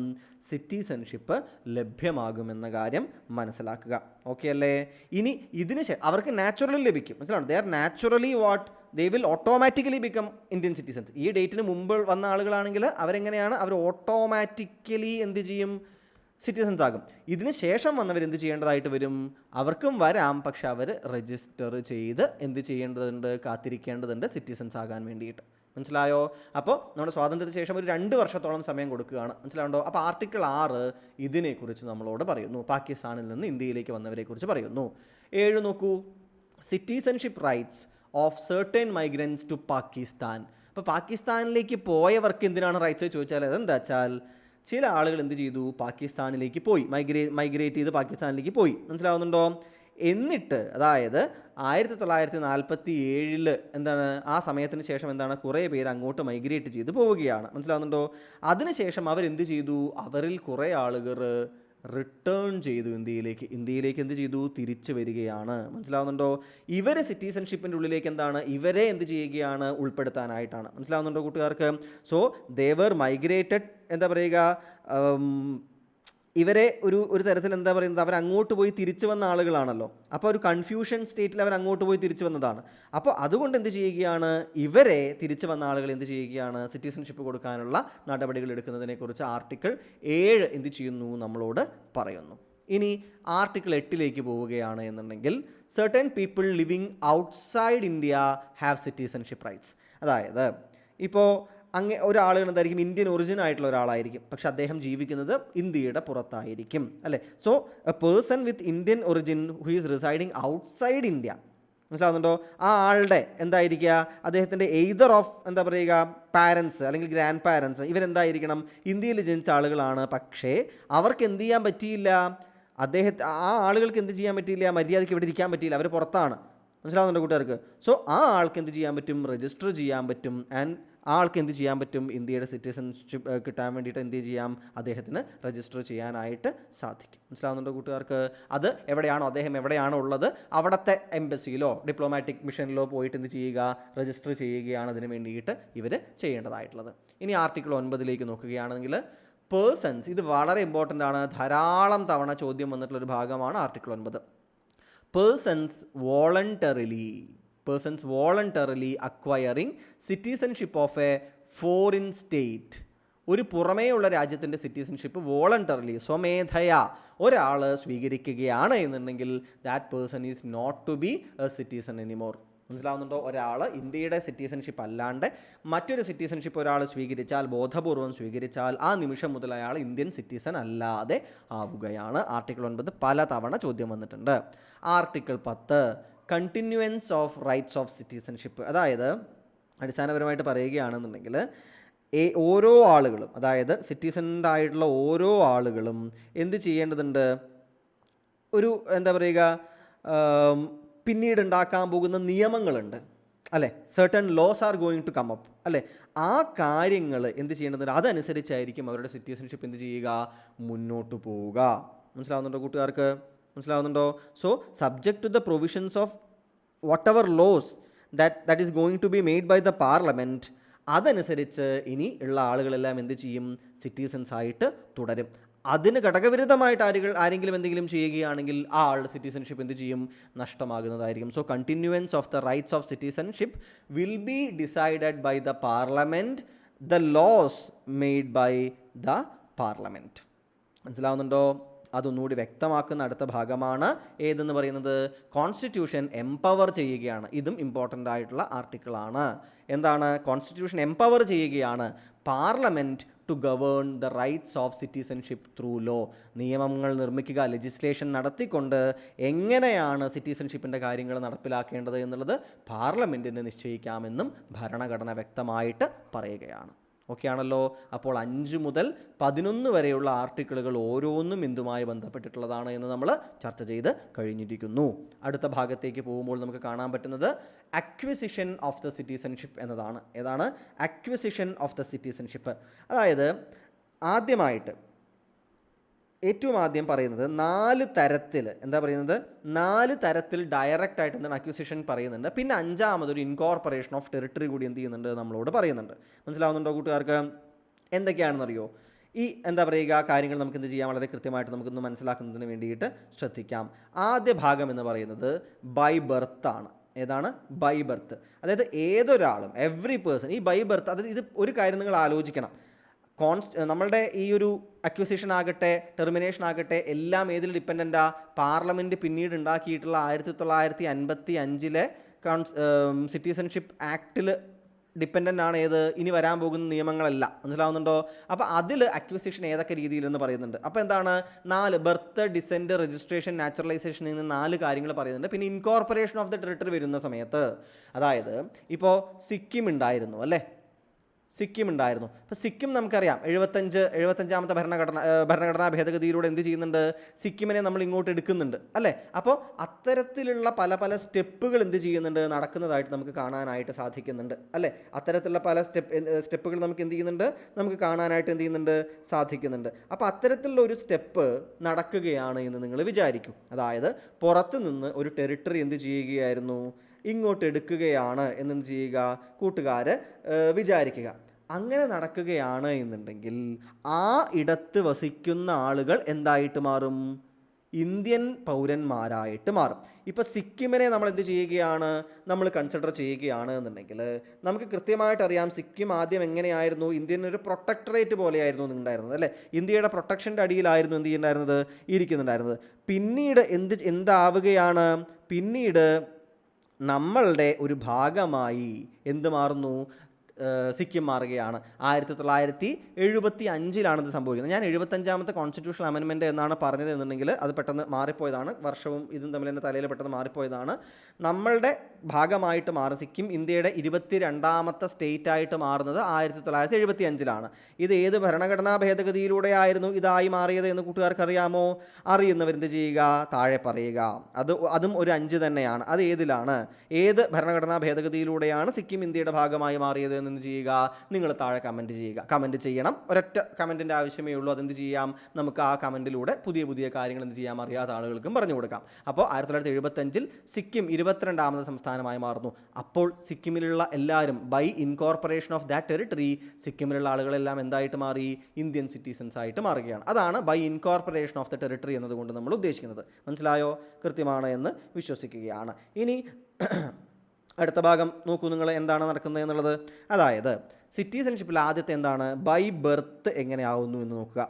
സിറ്റിസൺഷിപ്പ് ലഭ്യമാകുമെന്ന കാര്യം മനസ്സിലാക്കുക. ഓക്കെ അല്ലേ. ഇനി ഇതിന് അവർക്ക് നാച്ചുറലി ലഭിക്കും, മനസ്സിലാണ്. They are naturally what, they will automatically become Indian citizens. ഈ ഡേറ്റിന് മുമ്പ് വന്ന ആളുകളാണെങ്കിൽ അവരെങ്ങനെയാണ്, അവർ ഓട്ടോമാറ്റിക്കലി എന്ത് ചെയ്യും, സിറ്റിസൺസ് ആകും. ഇതിന് ശേഷം വന്നവർ എന്ത് ചെയ്യേണ്ടതായിട്ട് വരും, അവർക്കും വരാം, പക്ഷെ അവർ രജിസ്റ്റർ ചെയ്ത് എന്ത് ചെയ്യേണ്ടതുണ്ട്, കാത്തിരിക്കേണ്ടതുണ്ട് സിറ്റിസൺസ് ആകാൻ വേണ്ടിയിട്ട്. മനസ്സിലായോ? അപ്പോൾ നമ്മുടെ സ്വാതന്ത്ര്യത്തിന് ശേഷം ഒരു 2 വർഷത്തോളം സമയം കൊടുക്കുകയാണ്. മനസ്സിലാവുണ്ടോ? അപ്പോൾ ആർട്ടിക്കിൾ 6 ഇതിനെക്കുറിച്ച് നമ്മളോട് പറയുന്നു, പാകിസ്ഥാനിൽ നിന്ന് ഇന്ത്യയിലേക്ക് വന്നവരെക്കുറിച്ച് പറയുന്നു. 7 നോക്കൂ, citizenship rights of certain migrants to Pakistan. അപ്പോൾ പാകിസ്ഥാനിലേക്ക് പോയവർക്ക് എന്തിനാണ് റൈറ്റ്സ് ചോദിച്ചാൽ അതെന്താ വെച്ചാൽ, ചില ആളുകൾ എന്ത് ചെയ്തു, പാകിസ്ഥാനിലേക്ക് പോയി, മൈഗ്രേറ്റ് ചെയ്ത് പാകിസ്ഥാനിലേക്ക് പോയി. മനസ്സിലാവുന്നുണ്ടോ? എന്നിട്ട് അതായത് 1947 എന്താണ്, ആ സമയത്തിന് ശേഷം എന്താണ്, കുറേ പേര് അങ്ങോട്ട് മൈഗ്രേറ്റ് ചെയ്ത് പോവുകയാണ്. മനസ്സിലാവുന്നുണ്ടോ? അതിനുശേഷം അവരെന്ത് ചെയ്തു, അവരിൽ കുറേ ആളുകൾ റിട്ടേൺ ചെയ്തു ഇന്ത്യയിലേക്ക് എന്ത് ചെയ്തു, തിരിച്ചു വരികയാണ്. മനസ്സിലാവുന്നുണ്ടോ? ഇവർ സിറ്റിസൺഷിപ്പിൻ്റെ ഉള്ളിലേക്ക് എന്താണ്, ഇവരെ എന്ത് ചെയ്യുകയാണ്, ഉൾപ്പെടുത്താനായിട്ടാണ്. മനസ്സിലാവുന്നുണ്ടോ കൂട്ടുകാർക്ക്? സോ ദേ വർ മൈഗ്രേറ്റഡ്, എന്താ പറയുക, ഇവരെ ഒരു തരത്തിൽ എന്താ പറയുന്നത്, അവർ അങ്ങോട്ട് പോയി തിരിച്ചു വന്ന ആളുകളാണല്ലോ. അപ്പോൾ ഒരു കൺഫ്യൂഷൻ സ്റ്റേറ്റിൽ അവർ അങ്ങോട്ട് പോയി തിരിച്ചു വന്നതാണ്. അപ്പോൾ അതുകൊണ്ട് എന്ത് ചെയ്യുകയാണ്, ഇവരെ തിരിച്ചു വന്ന ആളുകൾ എന്ത് ചെയ്യുകയാണ്, സിറ്റിസൺഷിപ്പ് കൊടുക്കാനുള്ള നടപടികൾ എടുക്കുന്നതിനെക്കുറിച്ച് ആർട്ടിക്കിൾ 7 എന്ത് ചെയ്യുന്നു, നമ്മളോട് പറയുന്നു. ഇനി ആർട്ടിക്കിൾ 8 പോവുകയാണ് എന്നുണ്ടെങ്കിൽ, certain people living outside India have citizenship rights. അതായത് ഇപ്പോൾ ഒരാളുകൾ എന്തായിരിക്കും, ഇന്ത്യൻ ഒറിജിൻ ആയിട്ടുള്ള ഒരാളായിരിക്കും, പക്ഷെ അദ്ദേഹം ജീവിക്കുന്നത് ഇന്ത്യയുടെ പുറത്തായിരിക്കും അല്ലേ. So A person with Indian origin who is residing outside India, മനസ്സിലാവുന്നുണ്ടോ? ആ ആളുടെ എന്തായിരിക്കുക, അദ്ദേഹത്തിൻ്റെ എയ്തർ ഓഫ് എന്താ പറയുക, പാരൻസ് അല്ലെങ്കിൽ ഗ്രാൻഡ് പാരൻസ് ഇവരെന്തായിരിക്കണം, ഇന്ത്യയിൽ ജനിച്ച ആളുകളാണ്, പക്ഷേ അവർക്ക് എന്ത് ചെയ്യാൻ പറ്റിയില്ല, ആ ആളുകൾക്ക് എന്ത് ചെയ്യാൻ പറ്റിയില്ല, മര്യാദയ്ക്ക് ഇവിടെ ഇരിക്കാൻ പറ്റിയില്ല, അവർ പുറത്താണ്. മനസ്സിലാവുന്നുണ്ടോ കൂട്ടുകാർക്ക്? സോ ആ ആൾക്ക് എന്ത് ചെയ്യാൻ പറ്റും, രജിസ്റ്റർ ചെയ്യാൻ പറ്റും. ആൻഡ് ആ ആൾക്ക് എന്ത് ചെയ്യാൻ പറ്റും, ഇന്ത്യയുടെ സിറ്റിസൺഷിപ്പ് കിട്ടാൻ വേണ്ടിയിട്ട് എന്ത് ചെയ്യാം, അദ്ദേഹത്തിന് രജിസ്റ്റർ ചെയ്യാനായിട്ട് സാധിക്കും. മനസ്സിലാവുന്നുണ്ടോ കൂട്ടുകാർക്ക്? അത് അദ്ദേഹം എവിടെയാണോ ഉള്ളത് അവിടുത്തെ എംബസിയിലോ ഡിപ്ലോമാറ്റിക് മിഷനിലോ പോയിട്ട് എന്ത് ചെയ്യുക, രജിസ്റ്റർ ചെയ്യുകയാണ് അതിന് വേണ്ടിയിട്ട് ഇവർ ചെയ്യേണ്ടതായിട്ടുള്ളത്. ഇനി ആർട്ടിക്കിൾ 9 നോക്കുകയാണെങ്കിൽ, പേഴ്സൺസ്, ഇത് വളരെ ഇമ്പോർട്ടൻ്റ് ആണ്, ധാരാളം തവണ ചോദ്യം വന്നിട്ടുള്ളൊരു ഭാഗമാണ് article 9. persons voluntarily acquiring citizenship of a foreign state. ഒരു പുറമേയുള്ള രാജ്യത്തിൻ്റെ സിറ്റിസൺഷിപ്പ് വോളണ്ടറിലി സ്വമേധയാ ഒരാൾ സ്വീകരിക്കുകയാണ് എന്നുണ്ടെങ്കിൽ that person is not to be a citizen anymore. മനസ്സിലാവുന്നുണ്ടോ? ഒരാൾ ഇന്ത്യയുടെ സിറ്റിസൺഷിപ്പ് അല്ലാണ്ട് മറ്റൊരു സിറ്റിസൺഷിപ്പ് ഒരാൾ സ്വീകരിച്ചാൽ, ബോധപൂർവം സ്വീകരിച്ചാൽ, ആ നിമിഷം മുതൽ അയാൾ ഇന്ത്യൻ സിറ്റിസൺ അല്ലാതെ ആവുകയാണ്. ആർട്ടിക്കിൾ 9 പലതവണ ചോദ്യം വന്നിട്ടുണ്ട്. Article 10 continuance of rights of citizenship. അതായത് അടിസ്ഥാനപരമായിട്ട് പറയുകയാണെന്നുണ്ടെങ്കിൽ ഓരോ ആളുകളും, അതായത് സിറ്റിസണായിട്ടുള്ള ഓരോ ആളുകളും എന്ത് ചെയ്യേണ്ടതുണ്ട്? ഒരു എന്താ പറയുക, പിന്നീട് ഉണ്ടാക്കാൻ പോകുന്ന നിയമങ്ങളുണ്ട് അല്ലേ? Certain laws are going to come up അല്ലേ? ആ കാര്യങ്ങൾ എന്ത് ചെയ്യേണ്ടതുണ്ട്? അതനുസരിച്ചായിരിക്കും അവരുടെ സിറ്റിസൺഷിപ്പ് എന്ത് ചെയ്യുക? മുന്നോട്ട് പോവുക. മനസ്സിലാവുന്നുണ്ടോ കൂട്ടുകാർക്ക്? മനസ്സിലാവുന്നുണ്ടോ? So subject to the provisions of whatever laws that is going to be made by the parliament, അതനുസരിച്ച് ഇനി ഉള്ള ആളുകളെല്ലാം എന്ത് ചെയ്യും? സിറ്റിസൺസ് ആയിട്ട് തുടരും. അതിന് ഘടകവിരുദ്ധമായിട്ട് ആരെങ്കിലും എന്തെങ്കിലും ചെയ്യുകയാണെങ്കിൽ ആ ആളുടെ സിറ്റിസൺഷിപ്പ് എന്ത് ചെയ്യും? നഷ്ടമാകുന്നതായിരിക്കും. So continuance of the rights of citizenship will be decided by the parliament, the laws made by the parliament. മനസ്സിലാവുന്നുണ്ടോ? അതൊന്നുകൂടി വ്യക്തമാക്കുന്ന അടുത്ത ഭാഗമാണ് ഏതെന്ന് പറയുന്നത്, കോൺസ്റ്റിറ്റ്യൂഷൻ എംപവർ ചെയ്യുകയാണ്. ഇതും ഇമ്പോർട്ടൻ്റ് ആയിട്ടുള്ള ആർട്ടിക്കിളാണ്. എന്താണ്? കോൺസ്റ്റിറ്റ്യൂഷൻ എംപവർ ചെയ്യുകയാണ് parliament to govern the rights of citizenship through law. നിയമങ്ങൾ നിർമ്മിക്കുക, ലെജിസ്ലേഷൻ നടത്തിക്കൊണ്ട് എങ്ങനെയാണ് സിറ്റിസൺഷിപ്പിൻ്റെ കാര്യങ്ങൾ നടപ്പിലാക്കേണ്ടത് എന്നുള്ളത് പാർലമെൻറ്റിന് നിശ്ചയിക്കാമെന്നും ഭരണഘടന വ്യക്തമായിട്ട് പറയുകയാണ്. ഓക്കെ ആണല്ലോ? അപ്പോൾ 5 മുതൽ 11 വരെയുള്ള ആർട്ടിക്കിളുകൾ ഓരോന്നും എന്തുമായി ബന്ധപ്പെട്ടിട്ടുള്ളതാണ് എന്ന് നമ്മൾ ചർച്ച ചെയ്ത് കഴിഞ്ഞിരിക്കുന്നു. അടുത്ത ഭാഗത്തേക്ക് പോകുമ്പോൾ നമുക്ക് കാണാൻ പറ്റുന്നത് അക്വിസിഷൻ ഓഫ് ദ സിറ്റിസൺഷിപ്പ് എന്നതാണ്. ഏതാണ്? Acquisition of the citizenship. അതായത് ഏറ്റവും ആദ്യം പറയുന്നത് 4 തരത്തിൽ, എന്താ പറയുന്നത്? 4 തരത്തിൽ ഡയറക്റ്റ് ആയിട്ട് എന്താണ് അക്വിസിഷൻ പറയുന്നുണ്ട്. പിന്നെ 5ാമതൊരു ഇൻകോർപ്പറേഷൻ ഓഫ് ടെറിട്ടറി കൂടി എന്ത് ചെയ്യുന്നുണ്ട്? നമ്മളോട് പറയുന്നുണ്ട്. മനസ്സിലാവുന്നുണ്ടോ കൂട്ടുകാർക്ക്? എന്തൊക്കെയാണെന്നറിയോ? ഈ എന്താ പറയുക കാര്യങ്ങൾ നമുക്ക് എന്ത് ചെയ്യാം? വളരെ കൃത്യമായിട്ട് നമുക്കൊന്ന് മനസ്സിലാക്കുന്നതിന് വേണ്ടിയിട്ട് ശ്രദ്ധിക്കാം. ആദ്യ ഭാഗം എന്ന് പറയുന്നത് ബൈ ബർത്ത് ആണ്. ഏതാണ്? By birth. അതായത് ഏതൊരാളും, എവ്രി പേഴ്സൺ, ഈ ബൈ ബർത്ത്, അതായത് ഇത് ഒരു കാര്യം നിങ്ങൾ ആലോചിക്കണം. നമ്മളുടെ ഈ ഒരു അക്വിസിഷൻ ആകട്ടെ, ടെർമിനേഷൻ ആകട്ടെ, എല്ലാം ഏതിൽ ഡിപ്പെൻഡൻ്റാ? പാർലമെൻറ്റ് പിന്നീട് ഉണ്ടാക്കിയിട്ടുള്ള 1955 സിറ്റിസൺഷിപ്പ് ആക്ടിൽ ഡിപ്പെൻഡൻ്റ് ആണ്. ഏത്? ഇനി വരാൻ പോകുന്ന നിയമങ്ങളല്ല. മനസ്സിലാവുന്നുണ്ടോ? അപ്പോൾ അതിൽ അക്വിസിഷൻ ഏതൊക്കെ രീതിയിലെന്ന് പറയുന്നുണ്ട്. അപ്പോൾ എന്താണ്? 4 ബർത്ത്, ഡിസെൻറ്റ്, രജിസ്ട്രേഷൻ, നാച്ചുറലൈസേഷൻ എന്ന് 4 കാര്യങ്ങൾ പറയുന്നുണ്ട്. പിന്നെ ഇൻകോർപ്പറേഷൻ ഓഫ് ദ ടെറിട്ടറി വരുന്ന സമയത്ത്, അതായത് ഇപ്പോൾ സിക്കിം ഉണ്ടായിരുന്നു അല്ലേ? സിക്കിം ഉണ്ടായിരുന്നു. അപ്പോൾ സിക്കിം നമുക്കറിയാം 75ാമത്തെ ഭരണഘടനാ ഭേദഗതിയിലൂടെ എന്ത് ചെയ്യുന്നുണ്ട്? സിക്കിമിനെ നമ്മൾ ഇങ്ങോട്ട് എടുക്കുന്നുണ്ട് അല്ലേ? അപ്പോൾ അത്തരത്തിലുള്ള പല സ്റ്റെപ്പുകൾ എന്ത് ചെയ്യുന്നുണ്ട്? നടക്കുന്നതായിട്ട് നമുക്ക് കാണാനായിട്ട് സാധിക്കുന്നുണ്ട് അല്ലേ? അത്തരത്തിലുള്ള പല സ്റ്റെപ്പുകൾ നമുക്ക് എന്ത് ചെയ്യുന്നുണ്ട്? നമുക്ക് കാണാനായിട്ട് എന്ത് ചെയ്യുന്നുണ്ട്? സാധിക്കുന്നുണ്ട്. അപ്പോൾ അത്തരത്തിലുള്ള ഒരു സ്റ്റെപ്പ് നടക്കുകയാണ് എന്ന് നിങ്ങൾ വിചാരിക്കും. അതായത് പുറത്ത് നിന്ന് ഒരു ടെറിട്ടറി എന്ത് ചെയ്യുകയായിരുന്നു? ഇങ്ങോട്ട് എടുക്കുകയാണ് എന്നെന്ത് ചെയ്യുക? കൂട്ടുകാർ വിചാരിക്കുക. അങ്ങനെ നടക്കുകയാണ് എന്നുണ്ടെങ്കിൽ ആ ഇടത്ത് വസിക്കുന്ന ആളുകൾ എന്തായിട്ട് മാറും? ഇന്ത്യൻ പൗരന്മാരായിട്ട് മാറും. ഇപ്പോൾ സിക്കിമിനെ നമ്മൾ എന്ത് ചെയ്യുകയാണ്? നമ്മൾ കൺസിഡർ ചെയ്യുകയാണ് എന്നുണ്ടെങ്കിൽ നമുക്ക് കൃത്യമായിട്ട് അറിയാം സിക്കിം ആദ്യം എങ്ങനെയായിരുന്നു? ഇന്ത്യൻ ഒരു പ്രൊട്ടക്ടറേറ്റ് പോലെയായിരുന്നു ഉണ്ടായിരുന്നത് അല്ലേ? ഇന്ത്യയുടെ പ്രൊട്ടക്ഷൻ്റെ അടിയിലായിരുന്നു എന്ത് ചെയ്യുന്നുണ്ടായിരുന്നത്? ഇരിക്കുന്നുണ്ടായിരുന്നത്. പിന്നീട് എന്താവുകയാണ്? പിന്നീട് നമ്മളുടെ ഒരു ഭാഗമായി എന്ത് മാറുന്നു? സിക്കിം മാറുകയാണ്. 1975 ഇത് സംഭവിക്കുന്നത്. ഞാൻ 75ാമത്തെ കോൺസ്റ്റിറ്റ്യൂഷണൽ അമെൻമെൻറ്റ് എന്നാണ് പറഞ്ഞത് എന്നുണ്ടെങ്കിൽ അത് പെട്ടെന്ന് മാറിപ്പോയതാണ്. വർഷവും ഇതും തമ്മിൽ എൻ്റെ തലയിൽ പെട്ടെന്ന് മാറിപ്പോയതാണ്. നമ്മളുടെ ഭാഗമായിട്ട് മാറി സിക്കിം ഇന്ത്യയുടെ 22ാമത്തെ സ്റ്റേറ്റ് ആയിട്ട് മാറുന്നത് 1975 ഇത് ഏത് ഭരണഘടനാ ഭേദഗതിയിലൂടെ ആയിരുന്നു ഇതായി മാറിയത് എന്ന് കൂട്ടുകാർക്ക് അറിയാമോ? അറിയുന്നവരെന്ത് ചെയ്യുക? താഴെ പറയുക. അതും ഒരു 5 തന്നെയാണ്. അത് ഏതിലാണ്? ഏത് ഭരണഘടനാ ഭേദഗതിയിലൂടെയാണ് സിക്കിം ഇന്ത്യയുടെ ഭാഗമായി മാറിയത് എന്ന് എന്ത് ചെയ്യുക, നിങ്ങൾ താഴെ കമൻറ്റ് ചെയ്യണം. ഒരൊറ്റ കമൻറ്റിൻ്റെ ആവശ്യമേ ഉള്ളൂ. അതെന്ത് ചെയ്യാം, നമുക്ക് ആ കമൻറ്റിലൂടെ പുതിയ പുതിയ കാര്യങ്ങൾ എന്ത് ചെയ്യാം, അറിയാത്ത ആളുകൾക്കും പറഞ്ഞു കൊടുക്കാം. അപ്പോൾ 1975 സിക്കിം 22ാമത് സംസ്ഥാനമായി മാറുന്നു. അപ്പോൾ സിക്കിമിലുള്ള എല്ലാവരും by incorporation of that territory സിക്കിമിലുള്ള ആളുകളെല്ലാം എന്തായിട്ട് മാറി, ഇന്ത്യൻ സിറ്റിസൺസ് ആയിട്ട് മാറുകയാണ്. അതാണ് by incorporation of the territory എന്നതുകൊണ്ട് നമ്മൾ ഉദ്ദേശിക്കുന്നത്. മനസ്സിലായോ? കൃത്യമാണ് എന്ന് വിശ്വസിക്കുകയാണ്. ഇനി അടുത്ത ഭാഗം നോക്കൂ നിങ്ങൾ, എന്താണ് നടക്കുന്നത് എന്നുള്ളത്. അതായത് സിറ്റിസൺഷിപ്പിൽ ആദ്യത്തെ എന്താണ്, ബൈ ബർത്ത് എങ്ങനെയാവുന്നു എന്ന് നോക്കുക.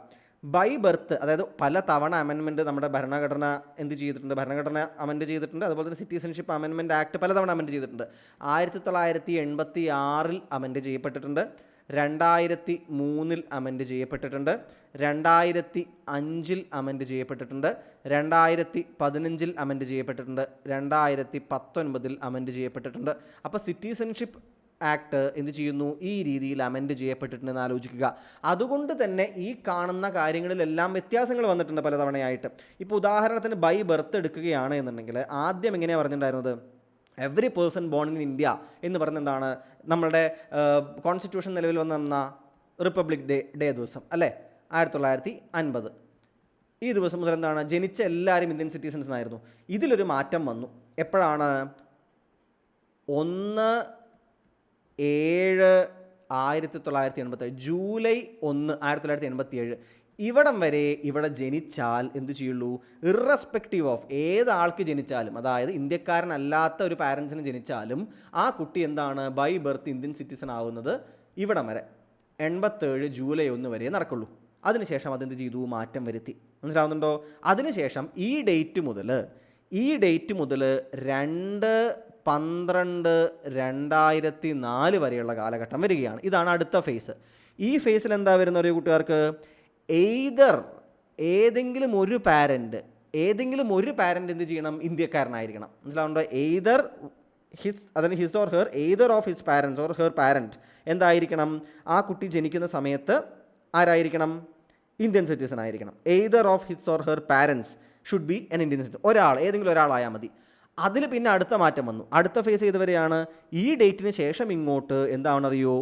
ബൈ ബർത്ത്, അതായത് പല തവണ അമെൻമെൻറ്റ് നമ്മുടെ ഭരണഘടന എന്ത് ചെയ്തിട്ടുണ്ട്, ഭരണഘടന അമെൻഡ് ചെയ്തിട്ടുണ്ട്. അതുപോലെ തന്നെ സിറ്റിസൺഷിപ്പ് അമെൻമെൻറ്റ് ആക്ട് പലതവണ അമെൻഡ് ചെയ്തിട്ടുണ്ട്. 1986 അമെൻഡ് ചെയ്യപ്പെട്ടിട്ടുണ്ട്, 2003 അമെൻഡ് ചെയ്യപ്പെട്ടിട്ടുണ്ട്, 2005 അമെൻഡ് ചെയ്യപ്പെട്ടിട്ടുണ്ട്, 2015 അമെൻഡ് ചെയ്യപ്പെട്ടിട്ടുണ്ട്, 2019 അമെൻഡ് ചെയ്യപ്പെട്ടിട്ടുണ്ട്. അപ്പോൾ സിറ്റിസൺഷിപ്പ് ആക്ട് എന്ത് ചെയ്യുന്നു, ഈ രീതിയിൽ അമെൻഡ് ചെയ്യപ്പെട്ടിട്ടുണ്ടെന്ന് ആലോചിക്കുക. അതുകൊണ്ട് തന്നെ ഈ കാണുന്ന കാര്യങ്ങളിലെല്ലാം വ്യത്യാസങ്ങൾ വന്നിട്ടുണ്ട് പലതവണയായിട്ട്. ഇപ്പോൾ ഉദാഹരണത്തിന് ബൈ ബർത്ത് എടുക്കുകയാണ് എന്നുണ്ടെങ്കിൽ ആദ്യം എങ്ങനെയാണ് പറഞ്ഞിട്ടുണ്ടായിരുന്നത്, every person bone in India എന്ന് പറഞ്ഞ എന്താണ്, നമ്മളുടെ കോൺസ്റ്റിറ്റ്യൂഷൻ നിലവിൽ വന്ന റിപ്പബ്ലിക് ഡേ ദിവസം അല്ലേ, 1950. ഈ ദിവസം മുതൽ എന്താണ്, ജനിച്ച എല്ലാവരും ഇന്ത്യൻ സിറ്റിസൺസ് എന്നായിരുന്നു. ഇതിലൊരു മാറ്റം വന്നു. എപ്പോഴാണ്, 1/7/1987, ജൂലൈ 1, 1987 ഇവിടം വരെ ഇവിടെ ജനിച്ചാൽ എന്ത് ചെയ്യുള്ളൂ, ഇറസ്പെക്റ്റീവ് ഓഫ് ഏതാൾക്ക് ജനിച്ചാലും, അതായത് ഇന്ത്യക്കാരനല്ലാത്ത ഒരു പാരൻസിന് ജനിച്ചാലും ആ കുട്ടി എന്താണ്, ബൈ ബർത്ത് ഇന്ത്യൻ സിറ്റിസൺ ആവുന്നത് ഇവിടം വരെ 87 ജൂലൈ 1 വരെ നടക്കുള്ളൂ. അതിനുശേഷം അതെന്ത് ചെയ്തു, മാറ്റം വരുത്തി. മനസ്സിലാവുന്നുണ്ടോ? അതിനുശേഷം ഈ ഡേറ്റ് മുതൽ 2/12/2004 വരെയുള്ള കാലഘട്ടം വരികയാണ്. ഇതാണ് അടുത്ത ഫേസ്. ഈ ഫേസിൽ എന്താ വരുന്ന ഒരു കൂട്ടുകാർക്ക്, ഏതെങ്കിലും ഒരു പാരൻറ്റ് എന്ത് ചെയ്യണം, ഇന്ത്യക്കാരനായിരിക്കണം. മനസ്സിലാവുന്നുണ്ടോ? His or her either of his parents or her parent എന്തായിരിക്കണം, ആ കുട്ടി ജനിക്കുന്ന സമയത്ത് ആരായിരിക്കണം, ഇന്ത്യൻ സിറ്റിസൺ ആയിരിക്കണം. Either of his or her parents should be N Indian citizen. ഏതെങ്കിലും ഒരാളായാൽ മതി. അതിൽ പിന്നെ അടുത്ത മാറ്റം വന്നു. അടുത്ത ഫേസ് ചെയ്തവരെയാണ് ഈ ഡേറ്റിന് ശേഷം ഇങ്ങോട്ട് എന്താണെന്നറിയോ,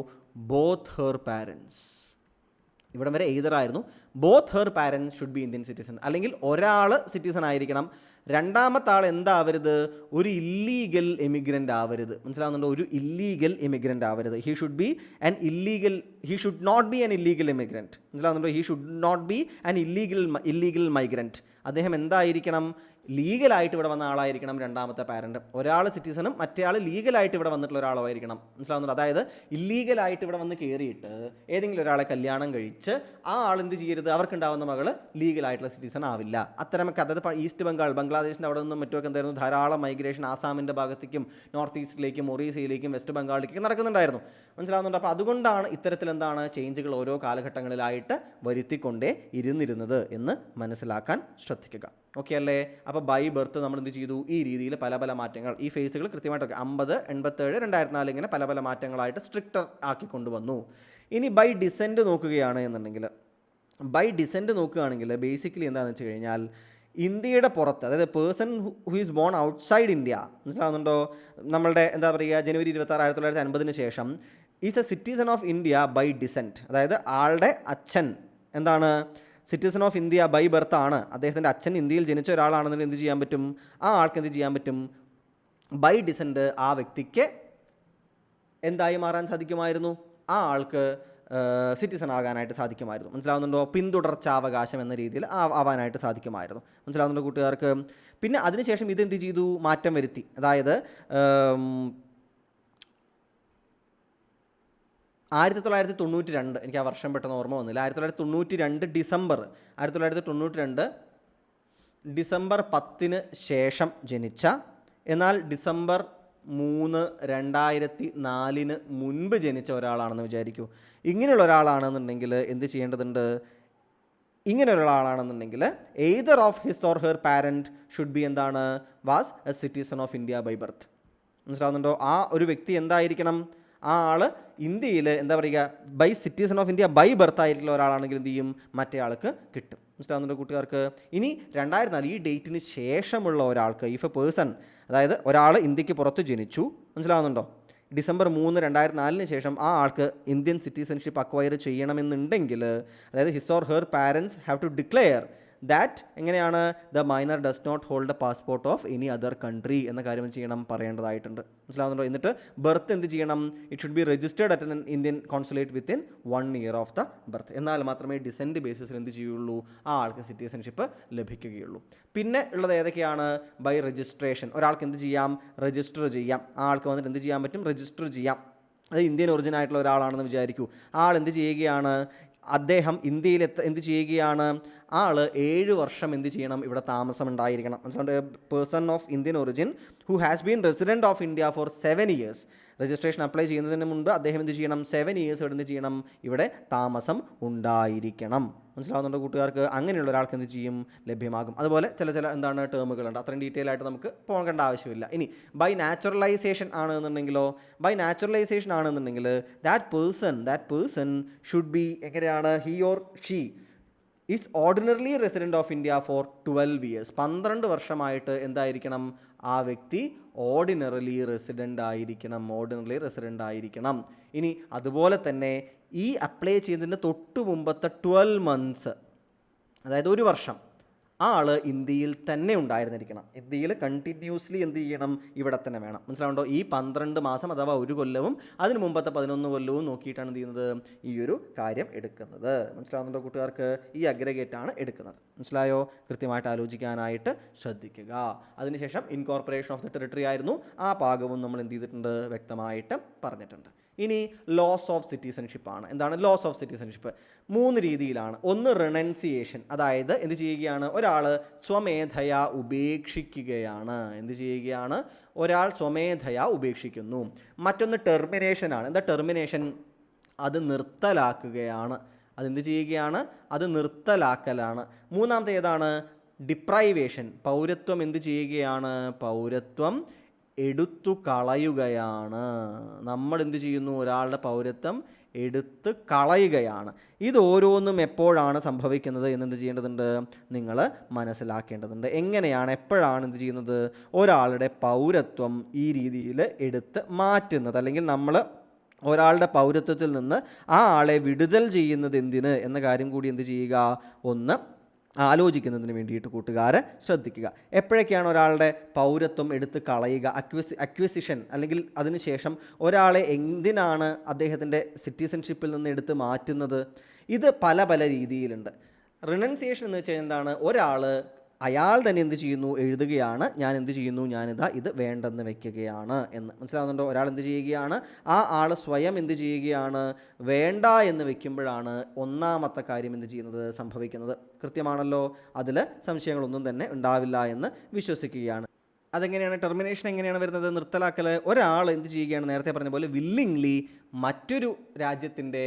ബോത്ത് ഹെർ പാരൻസ്. ഇവിടം വരെ എയ്തർ ആയിരുന്നു. Both her parents should be Indian citizen. അല്ലെങ്കിൽ ഒരാൾ സിറ്റിസൺ ആയിരിക്കണം, രണ്ടാമത്തെ ആൾ എന്താവരുത്, ഒരു ഇല്ലീഗൽ എമിഗ്രൻ്റ് ആവരുത്. മനസ്സിലാവുന്നുണ്ടോ? ഒരു ഇല്ലീഗൽ എമിഗ്രൻ്റ് ആവരുത്. He should not be an illegal emigrant. മനസ്സിലാവുന്നുണ്ടോ? He should not be an illegal migrant. അദ്ദേഹം എന്തായിരിക്കണം, ലീഗലായിട്ട് ഇവിടെ വന്ന ആളായിരിക്കണം രണ്ടാമത്തെ പാരൻറ്റ്. ഒരാൾ സിറ്റിസണും മറ്റേ ആൾ ലീഗലായിട്ട് ഇവിടെ വന്നിട്ടുള്ള ഒരാളായിരിക്കണം. മനസ്സിലാവുന്നുണ്ട്? അതായത് ഇല്ലീഗലായിട്ട് ഇവിടെ വന്ന് കയറിയിട്ട് ഏതെങ്കിലും ഒരാളെ കല്യാണം കഴിച്ച് ആ ആൾ എന്ത് ചെയ്യരുത്, അവർക്കുണ്ടാവുന്ന മകൾ ലീഗലായിട്ടുള്ള സിറ്റിസൺ ആവില്ല. അത്തരമൊക്കെ, അതായത് ഈസ്റ്റ് ബംഗ്ലാദേശിൻ്റെ അവിടെ നിന്നും മറ്റുമൊക്കെ എന്തായിരുന്നു, ധാരാളം മൈഗ്രേഷൻ ആസാമിൻ്റെ ഭാഗത്തേക്കും നോർത്ത് ഈസ്റ്റിലേക്കും ഒറീസയിലേക്കും വെസ്റ്റ് ബംഗാളിലേക്കും നടക്കുന്നുണ്ടായിരുന്നു. മനസ്സിലാവുന്നുണ്ട്? അപ്പോൾ അതുകൊണ്ടാണ് ഇത്തരത്തിൽ എന്താണ് ചേഞ്ചുകൾ ഓരോ കാലഘട്ടങ്ങളിലായിട്ട് വരുത്തിക്കൊണ്ടേ ഇരുന്നിരുന്നത് എന്ന് മനസ്സിലാക്കാൻ ശ്രദ്ധിക്കുക. ഓക്കെ അല്ലേ? അപ്പോൾ ബൈ ബർത്ത് നമ്മൾ എന്ത് ചെയ്തു, ഈ രീതിയിൽ പല പല മാറ്റങ്ങൾ, ഈ ഫേസുകൾ കൃത്യമായിട്ടൊക്കെ 50, 87, 2004 ഇങ്ങനെ പല പല മാറ്റങ്ങളായിട്ട് സ്ട്രിക്റ്റർ ആക്കി കൊണ്ടുവന്നു. ഇനി ബൈ ഡിസെൻറ്റ് നോക്കുകയാണെങ്കിൽ ബേസിക്കലി എന്താണെന്ന് വെച്ച് കഴിഞ്ഞാൽ, ഇന്ത്യയുടെ പുറത്ത്, അതായത് person who is born outside India, മനസ്സിലാവുന്നുണ്ടോ, നമ്മളുടെ എന്താ പറയുക, ജനുവരി 26, 1950 ശേഷം is a citizen of India by descent. അതായത് ആളുടെ അച്ഛൻ എന്താണ്, citizen of India by birth ആണ്, അദ്ദേഹത്തിൻ്റെ അച്ഛൻ ഇന്ത്യയിൽ ജനിച്ച ഒരാളാണെന്നുണ്ടെങ്കിൽ എന്ത് ചെയ്യാൻ പറ്റും, ആ ആൾക്ക് എന്ത് ചെയ്യാൻ പറ്റും, ബൈ ഡിസെൻറ്റ് ആ വ്യക്തിക്ക് എന്തായി മാറാൻ സാധിക്കുമായിരുന്നു, ആ ആൾക്ക് സിറ്റിസൺ ആകാനായിട്ട് സാധിക്കുമായിരുന്നു. മനസ്സിലാവുന്നുണ്ടോ? പിന്തുടർച്ചാവകാശം എന്ന രീതിയിൽ ആവാനായിട്ട് സാധിക്കുമായിരുന്നു. മനസ്സിലാവുന്നുണ്ടോ കൂട്ടുകാർക്ക്? പിന്നെ അതിനുശേഷം ഇതെന്ത് ചെയ്തു, മാറ്റം വരുത്തി. അതായത് 1992, എനിക്ക് ആ വർഷം പെട്ടെന്ന് ഓർമ്മ വന്നില്ല, 1992 ഡിസംബർ 10 ശേഷം ജനിച്ച, എന്നാൽ ഡിസംബർ 3, 2004 മുൻപ് ജനിച്ച ഒരാളാണെന്ന് വിചാരിക്കൂ. ഇങ്ങനെയുള്ള ഒരാളാണെന്നുണ്ടെങ്കിൽ എന്ത് ചെയ്യേണ്ടതുണ്ട്, either of his or her parent should be എന്താണ്, was a citizen of India by birth. മനസ്സിലാവുന്നുണ്ടോ? ആ ഒരു വ്യക്തി എന്തായിരിക്കണം, ആ ആൾ ഇന്ത്യയിൽ എന്താ പറയുക, by citizen of India by birth ആയിട്ടുള്ള ഒരാളാണെങ്കിൽ എന്ത് ചെയ്യും, മറ്റേ ആൾക്ക് കിട്ടും. മനസ്സിലാവുന്നുണ്ടോ കൂട്ടുകാർക്ക്? ഇനി 2004 ഈ ഡേറ്റിന് ശേഷമുള്ള ഒരാൾക്ക്, ഇഫ് എ പേഴ്സൺ, അതായത് ഒരാൾ ഇന്ത്യക്ക് പുറത്ത് ജനിച്ചു, മനസ്സിലാവുന്നുണ്ടോ, December 3, 2004 ശേഷം ആ ആൾക്ക് ഇന്ത്യൻ സിറ്റിസൺഷിപ്പ് അക്വയർ ചെയ്യണമെന്നുണ്ടെങ്കിൽ, അതായത് his or her parents have to declare that എങ്ങനെയാണ് the minor does not hold a passport of any other country എന്ന കാര്യം എന്ത് ചെയ്യണം, പറയേണ്ടതായിട്ടുണ്ട്. മനസ്സിലാവുന്നുണ്ടോ? എന്നിട്ട് ബർത്ത് എന്ത് ചെയ്യണം, it should be registered at an Indian consulate within 1 year of the birth. എന്നാൽ മാത്രമേ ഡിസെൻറ്റ് ബേസിസിൽ എന്ത് ചെയ്യുള്ളൂ, ആ ആൾക്ക് സിറ്റിസൺഷിപ്പ് ലഭിക്കുകയുള്ളൂ. പിന്നെ ഉള്ളത് ഏതൊക്കെയാണ്? By registration. ഒരാൾക്ക് എന്ത് ചെയ്യാം, രജിസ്റ്റർ ചെയ്യാം. ആ ആൾക്ക് വന്നിട്ട് എന്ത് ചെയ്യാൻ പറ്റും, രജിസ്റ്റർ ചെയ്യാം. അത് ഇന്ത്യൻ ഒറിജിൻ ആയിട്ടുള്ള ഒരാളാണെന്ന് വിചാരിക്കൂ. ആൾ എന്ത് ചെയ്യുകയാണ്, അദ്ദേഹം ഇന്ത്യയിൽ എന്ത് ചെയ്യുകയാണ്, ആൾ 7 വർഷം എന്ത് ചെയ്യണം, ഇവിടെ താമസം ഉണ്ടായിരിക്കണം. മനസ്സിലാവുന്നത്? Person of Indian origin who has been resident of India for 7 years. Registration apply ചെയ്യുന്നതിന് മുൻപ് അദ്ദേഹം എന്ത് ചെയ്യണം, 7 years ഇവിടെ എന്ത് ചെയ്യണം, ഇവിടെ താമസം ഉണ്ടായിരിക്കണം. മനസ്സിലാവുന്നുണ്ടോ കൂട്ടുകാർക്ക്? അങ്ങനെയുള്ള ഒരാൾക്ക് എന്ത് ചെയ്യും, ലഭ്യമാകും. അതുപോലെ ചില എന്താണ് ടേമുകളുണ്ട്, അത്രയും ഡീറ്റെയിൽ ആയിട്ട് നമുക്ക് പോകേണ്ട ആവശ്യമില്ല. ഇനി ബൈ നാച്ചുറലൈസേഷൻ ആണെന്നുണ്ടെങ്കിലോ, ബൈ നാച്ചുറലൈസേഷൻ ആണെന്നുണ്ടെങ്കിൽ ദാറ്റ് പേഴ്സൺ ഷുഡ് ബി എങ്ങനെയാണ്, he or she is ordinarily resident of India for 12 years. 12 വർഷമായിട്ട് എന്തായിരിക്കണം, ആ വ്യക്തി ഓർഡിനറിലി റെസിഡൻ്റ് ആയിരിക്കണം. ഇനി അതുപോലെ തന്നെ ഈ അപ്ലൈ ചെയ്യുന്നതിന് തൊട്ട് മുമ്പത്തെ 12 months, അതായത് 1 വർഷം, ആൾ ഇന്ത്യയിൽ തന്നെ ഉണ്ടായിരുന്നിരിക്കണം. ഇന്ത്യയിൽ കണ്ടിന്യൂസ്ലി എന്ത് ചെയ്യണം, ഇവിടെ തന്നെ വേണം. മനസ്സിലാവുണ്ടോ? ഈ 12 മാസം അഥവാ 1 കൊല്ലവും അതിന് മുമ്പത്തെ 11 കൊല്ലവും നോക്കിയിട്ടാണ് എന്ത് ചെയ്യുന്നത്, ഈ ഒരു കാര്യം എടുക്കുന്നത്. മനസ്സിലാവുന്നുണ്ടോ കൂട്ടുകാർക്ക്? ഈ അഗ്രഗേറ്റാണ് എടുക്കുന്നത്. മനസ്സിലായോ? കൃത്യമായിട്ട് ആലോചിക്കാനായിട്ട് ശ്രദ്ധിക്കുക. അതിനുശേഷം ഇൻകോർപ്പറേഷൻ ഓഫ് ദ ടെറിട്ടറി ആയിരുന്നു. ആ ഭാഗവും നമ്മൾ എന്ത് ചെയ്തിട്ടുണ്ട്, വ്യക്തമായിട്ട് പറഞ്ഞിട്ടുണ്ട്. ഇനി ലോസ് ഓഫ് സിറ്റിസൺഷിപ്പ് ആണ്. എന്താണ് ലോസ് ഓഫ് സിറ്റിസൺഷിപ്പ്? 3 രീതിയിലാണ്. ഒന്ന് റിനൻസിയേഷൻ, അതായത് എന്ത് ചെയ്യുകയാണ്, ഒരാൾ സ്വമേധയാ ഉപേക്ഷിക്കുകയാണ്. എന്ത് ചെയ്യുകയാണ്, ഒരാൾ സ്വമേധയാ ഉപേക്ഷിക്കുന്നു. മറ്റൊന്ന് ടെർമിനേഷൻ ആണ്. എന്താ ടെർമിനേഷൻ? അത് നിർത്തലാക്കുകയാണ്. അതെന്ത് ചെയ്യുകയാണ്, അത് നിർത്തലാക്കലാണ്. മൂന്നാമത്തെ ഏതാണ്? ഡിപ്രൈവേഷൻ. പൗരത്വം എന്ത് ചെയ്യുകയാണ്, പൗരത്വം എടുത്തു കളയുകയാണ്. നമ്മൾ എന്ത് ചെയ്യുന്നു, ഒരാളുടെ പൗരത്വം എടുത്ത് കളയുകയാണ്. ഇത് ഓരോന്നും എപ്പോഴാണ് സംഭവിക്കുന്നത് എന്നെന്ത് ചെയ്യേണ്ടതുണ്ട്, നിങ്ങൾ മനസ്സിലാക്കേണ്ടതുണ്ട്. എങ്ങനെയാണ്, എപ്പോഴാണ് എന്ത് ചെയ്യുന്നത്, ഒരാളുടെ പൗരത്വം ഈ രീതിയിൽ എടുത്ത് മാറ്റുന്നത്, അല്ലെങ്കിൽ നമ്മൾ ഒരാളുടെ പൗരത്വത്തിൽ നിന്ന് ആ ആളെ വിടുതൽ ചെയ്യുന്നത് എന്തിന് എന്ന കാര്യം കൂടി എന്ത് ചെയ്യുക, ഒന്ന് ആലോചിക്കുന്നതിന് വേണ്ടിയിട്ട് കൂട്ടുകാരെ ശ്രദ്ധിക്കുക. എപ്പോഴൊക്കെയാണ് ഒരാളുടെ പൗരത്വം എടുത്ത് കളയുക, അക്വിസിഷൻ, അല്ലെങ്കിൽ അതിനുശേഷം ഒരാളെ എന്തിനാണ് അദ്ദേഹത്തിൻ്റെ സിറ്റിസൺഷിപ്പിൽ നിന്ന് എടുത്ത് മാറ്റുന്നത്? ഇത് പല രീതിയിലുണ്ട്. റിനൻസിയേഷൻ എന്ന് വെച്ചാൽ എന്താണ്, ഒരാൾ അയാൾ തന്നെ എന്ത് ചെയ്യുന്നു, എഴുതുകയാണ്, ഞാൻ എന്ത് ചെയ്യുന്നു, ഞാനിതാ ഇത് വേണ്ടെന്ന് വെക്കുകയാണ് എന്ന്. മനസ്സിലാവുന്നുണ്ടോ? ഒരാൾ എന്ത് ചെയ്യുകയാണ്, ആ ആൾ സ്വയം എന്ത് ചെയ്യുകയാണ്, വേണ്ട എന്ന് വെക്കുമ്പോഴാണ് ഒന്നാമത്തെ കാര്യം എന്ത് ചെയ്യുന്നത്, സംഭവിക്കുന്നത്. കൃത്യമാണല്ലോ? അതിൽ സംശയങ്ങളൊന്നും തന്നെ ഉണ്ടാവില്ല എന്ന് വിശ്വസിക്കുകയാണ്. അതെങ്ങനെയാണ്, ടെർമിനേഷൻ എങ്ങനെയാണ് വരുന്നത്, നിർത്തലാക്കൽ. ഒരാൾ എന്ത് ചെയ്യുകയാണ്, നേരത്തെ പറഞ്ഞ പോലെ വില്ലിംഗ്ലി മറ്റൊരു രാജ്യത്തിൻ്റെ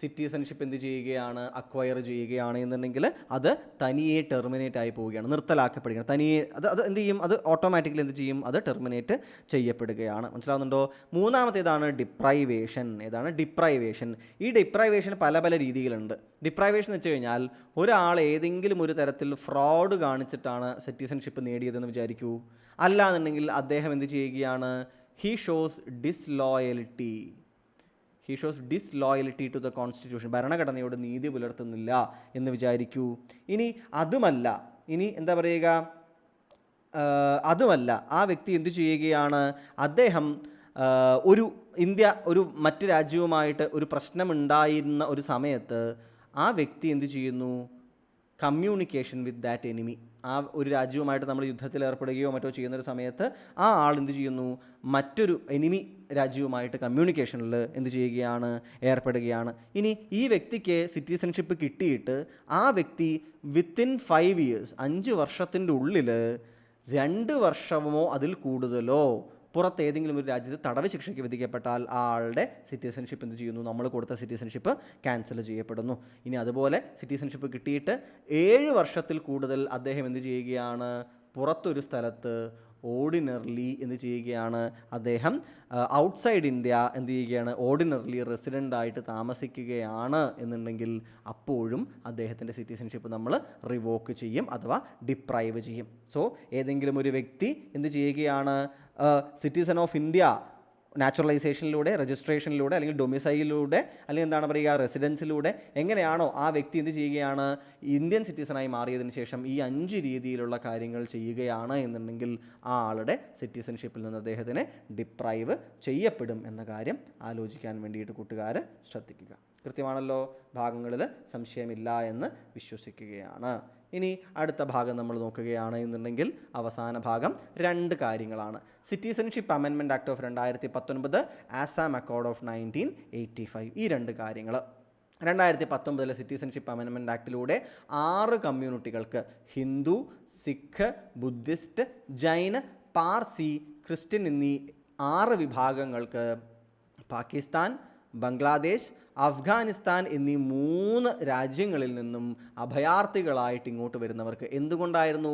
സിറ്റിസൺഷിപ്പ് എന്ത് ചെയ്യുകയാണ്, അക്വയർ ചെയ്യുകയാണ് എന്നുണ്ടെങ്കിൽ അത് തനിയെ ടെർമിനേറ്റ് ആയി പോവുകയാണ്, നിർത്തലാക്കപ്പെടുകയാണ്. തനിയെ അത് എന്ത് ചെയ്യും, അത് ഓട്ടോമാറ്റിക്കലി എന്ത് ചെയ്യും, അത് ടെർമിനേറ്റ് ചെയ്യപ്പെടുകയാണ്. മനസ്സിലാവുന്നുണ്ടോ? മൂന്നാമത്തേതാണ് ഡിപ്രൈവേഷൻ. ഏതാണ് ഡിപ്രൈവേഷൻ? ഈ ഡിപ്രൈവേഷൻ പല രീതിയിലുണ്ട്. ഡിപ്രൈവേഷൻ എന്ന് വെച്ച് കഴിഞ്ഞാൽ ഒരാൾ ഏതെങ്കിലും ഒരു തരത്തിൽ ഫ്രോഡ് കാണിച്ചിട്ടാണ് സിറ്റിസൺഷിപ്പ് നേടിയതെന്ന് വിചാരിക്കൂ. അല്ലാന്നുണ്ടെങ്കിൽ അദ്ദേഹം എന്ത് ചെയ്യുകയാണ്, he shows disloyalty to the constitution. ഭരണഘടനയോട് നീതി പുലർത്തുന്നില്ല എന്ന് വിചാരിക്കൂ. ഇനി അതുമല്ല, ഇനി എന്താ പറയുക, അതുമല്ല, ആ വ്യക്തി എന്തു ചെയ്യുകയാണ്, അദ്ദേഹം ഒരു മറ്റ് രാജ്യവുമായിട്ട് ഒരു പ്രശ്നമുണ്ടായിരുന്ന ഒരു സമയത്ത് ആ വ്യക്തി എന്തു ചെയ്യുന്നു, കമ്മ്യൂണിക്കേഷൻ വിത്ത് ദാറ്റ് എനിമി. ആ ഒരു രാജ്യവുമായിട്ട് നമ്മൾ യുദ്ധത്തിൽ ഏർപ്പെടുകയോ മറ്റോ ചെയ്യുന്നൊരു സമയത്ത് ആ ആൾ എന്ത് ചെയ്യുന്നു, മറ്റൊരു എനിമി രാജ്യവുമായിട്ട് കമ്മ്യൂണിക്കേഷനിൽ എന്ത് ചെയ്യുകയാണ്, ഏർപ്പെടുകയാണ്. ഇനി ഈ വ്യക്തിക്ക് സിറ്റിസൺഷിപ്പ് കിട്ടിയിട്ട് ആ വ്യക്തി വിത്തിൻ 5 years 5 വർഷത്തിൻ്റെ ഉള്ളിൽ 2 വർഷമോ അതിൽ കൂടുതലോ പുറത്ത് ഏതെങ്കിലും ഒരു രാജ്യത്ത് തടവ് ശിക്ഷയ്ക്ക് വിധിക്കപ്പെട്ടാൽ ആ ആളുടെ സിറ്റിസൺഷിപ്പ് എന്ത് ചെയ്യുന്നു, നമ്മൾ കൊടുത്ത സിറ്റിസൺഷിപ്പ് ക്യാൻസൽ ചെയ്യപ്പെടുന്നു. ഇനി അതുപോലെ സിറ്റിസൺഷിപ്പ് കിട്ടിയിട്ട് 7 വർഷത്തിൽ കൂടുതൽ അദ്ദേഹം എന്ത് ചെയ്യുകയാണ്, പുറത്തൊരു സ്ഥലത്ത് ഓർഡിനറിലി എന്ത് ചെയ്യുകയാണ്, അദ്ദേഹം ഔട്ട്സൈഡ് ഇന്ത്യ എന്ത് ചെയ്യുകയാണ്, ഓർഡിനറിലി റെസിഡൻ്റ് ആയിട്ട് താമസിക്കുകയാണ് എന്നുണ്ടെങ്കിൽ അപ്പോഴും അദ്ദേഹത്തിൻ്റെ സിറ്റിസൺഷിപ്പ് നമ്മൾ റിവോക്ക് ചെയ്യും അഥവാ ഡിപ്രൈവ് ചെയ്യും. സോ ഏതെങ്കിലും ഒരു വ്യക്തി എന്ത് ചെയ്യുകയാണ്, സിറ്റിസൺ ഓഫ് ഇന്ത്യ നാച്ചുറലൈസേഷനിലൂടെ, രജിസ്ട്രേഷനിലൂടെ, അല്ലെങ്കിൽ ഡൊമിസൈലിലൂടെ, അല്ലെങ്കിൽ എന്താണ് പറയുക റെസിഡൻസിലൂടെ എങ്ങനെയാണോ ആ വ്യക്തി എന്ത് ചെയ്യുകയാണ് ഇന്ത്യൻ സിറ്റിസണായി മാറിയതിന് ശേഷം ഈ 5 രീതിയിലുള്ള കാര്യങ്ങൾ ചെയ്യുകയാണ് എന്നുണ്ടെങ്കിൽ ആ ആളുടെ സിറ്റിസൺഷിപ്പിൽ നിന്ന് അദ്ദേഹത്തിന് ഡിപ്രൈവ് ചെയ്യപ്പെടും എന്ന കാര്യം ആലോചിക്കാൻ വേണ്ടിയിട്ട് കൂട്ടുകാർ ശ്രദ്ധിക്കുക. കൃത്യമാണല്ലോ, ഭാഗങ്ങളിൽ സംശയമില്ല എന്ന് വിശ്വസിക്കുകയാണ്. ഇനി അടുത്ത ഭാഗം നമ്മൾ നോക്കുകയാണ് എന്നുണ്ടെങ്കിൽ അവസാന ഭാഗം 2 കാര്യങ്ങളാണ്. Citizenship amendment act of 2019, Assam accord of 1985. ഈ 2 കാര്യങ്ങൾ 2019 സിറ്റിസൺഷിപ്പ് അമെൻമെൻറ്റ് ആക്ടിലൂടെ 6 കമ്മ്യൂണിറ്റികൾക്ക്, ഹിന്ദു, സിഖ്, ബുദ്ധിസ്റ്റ്, ജൈന, പാർസി, ക്രിസ്ത്യൻ എന്നീ 6 വിഭാഗങ്ങൾക്ക് പാകിസ്ഥാൻ, ബംഗ്ലാദേശ്, അഫ്ഗാനിസ്ഥാൻ എന്നീ 3 രാജ്യങ്ങളിൽ നിന്നും അഭയാർത്ഥികളായിട്ട് ഇങ്ങോട്ട് വരുന്നവർക്ക് എന്തുകൊണ്ടായിരുന്നു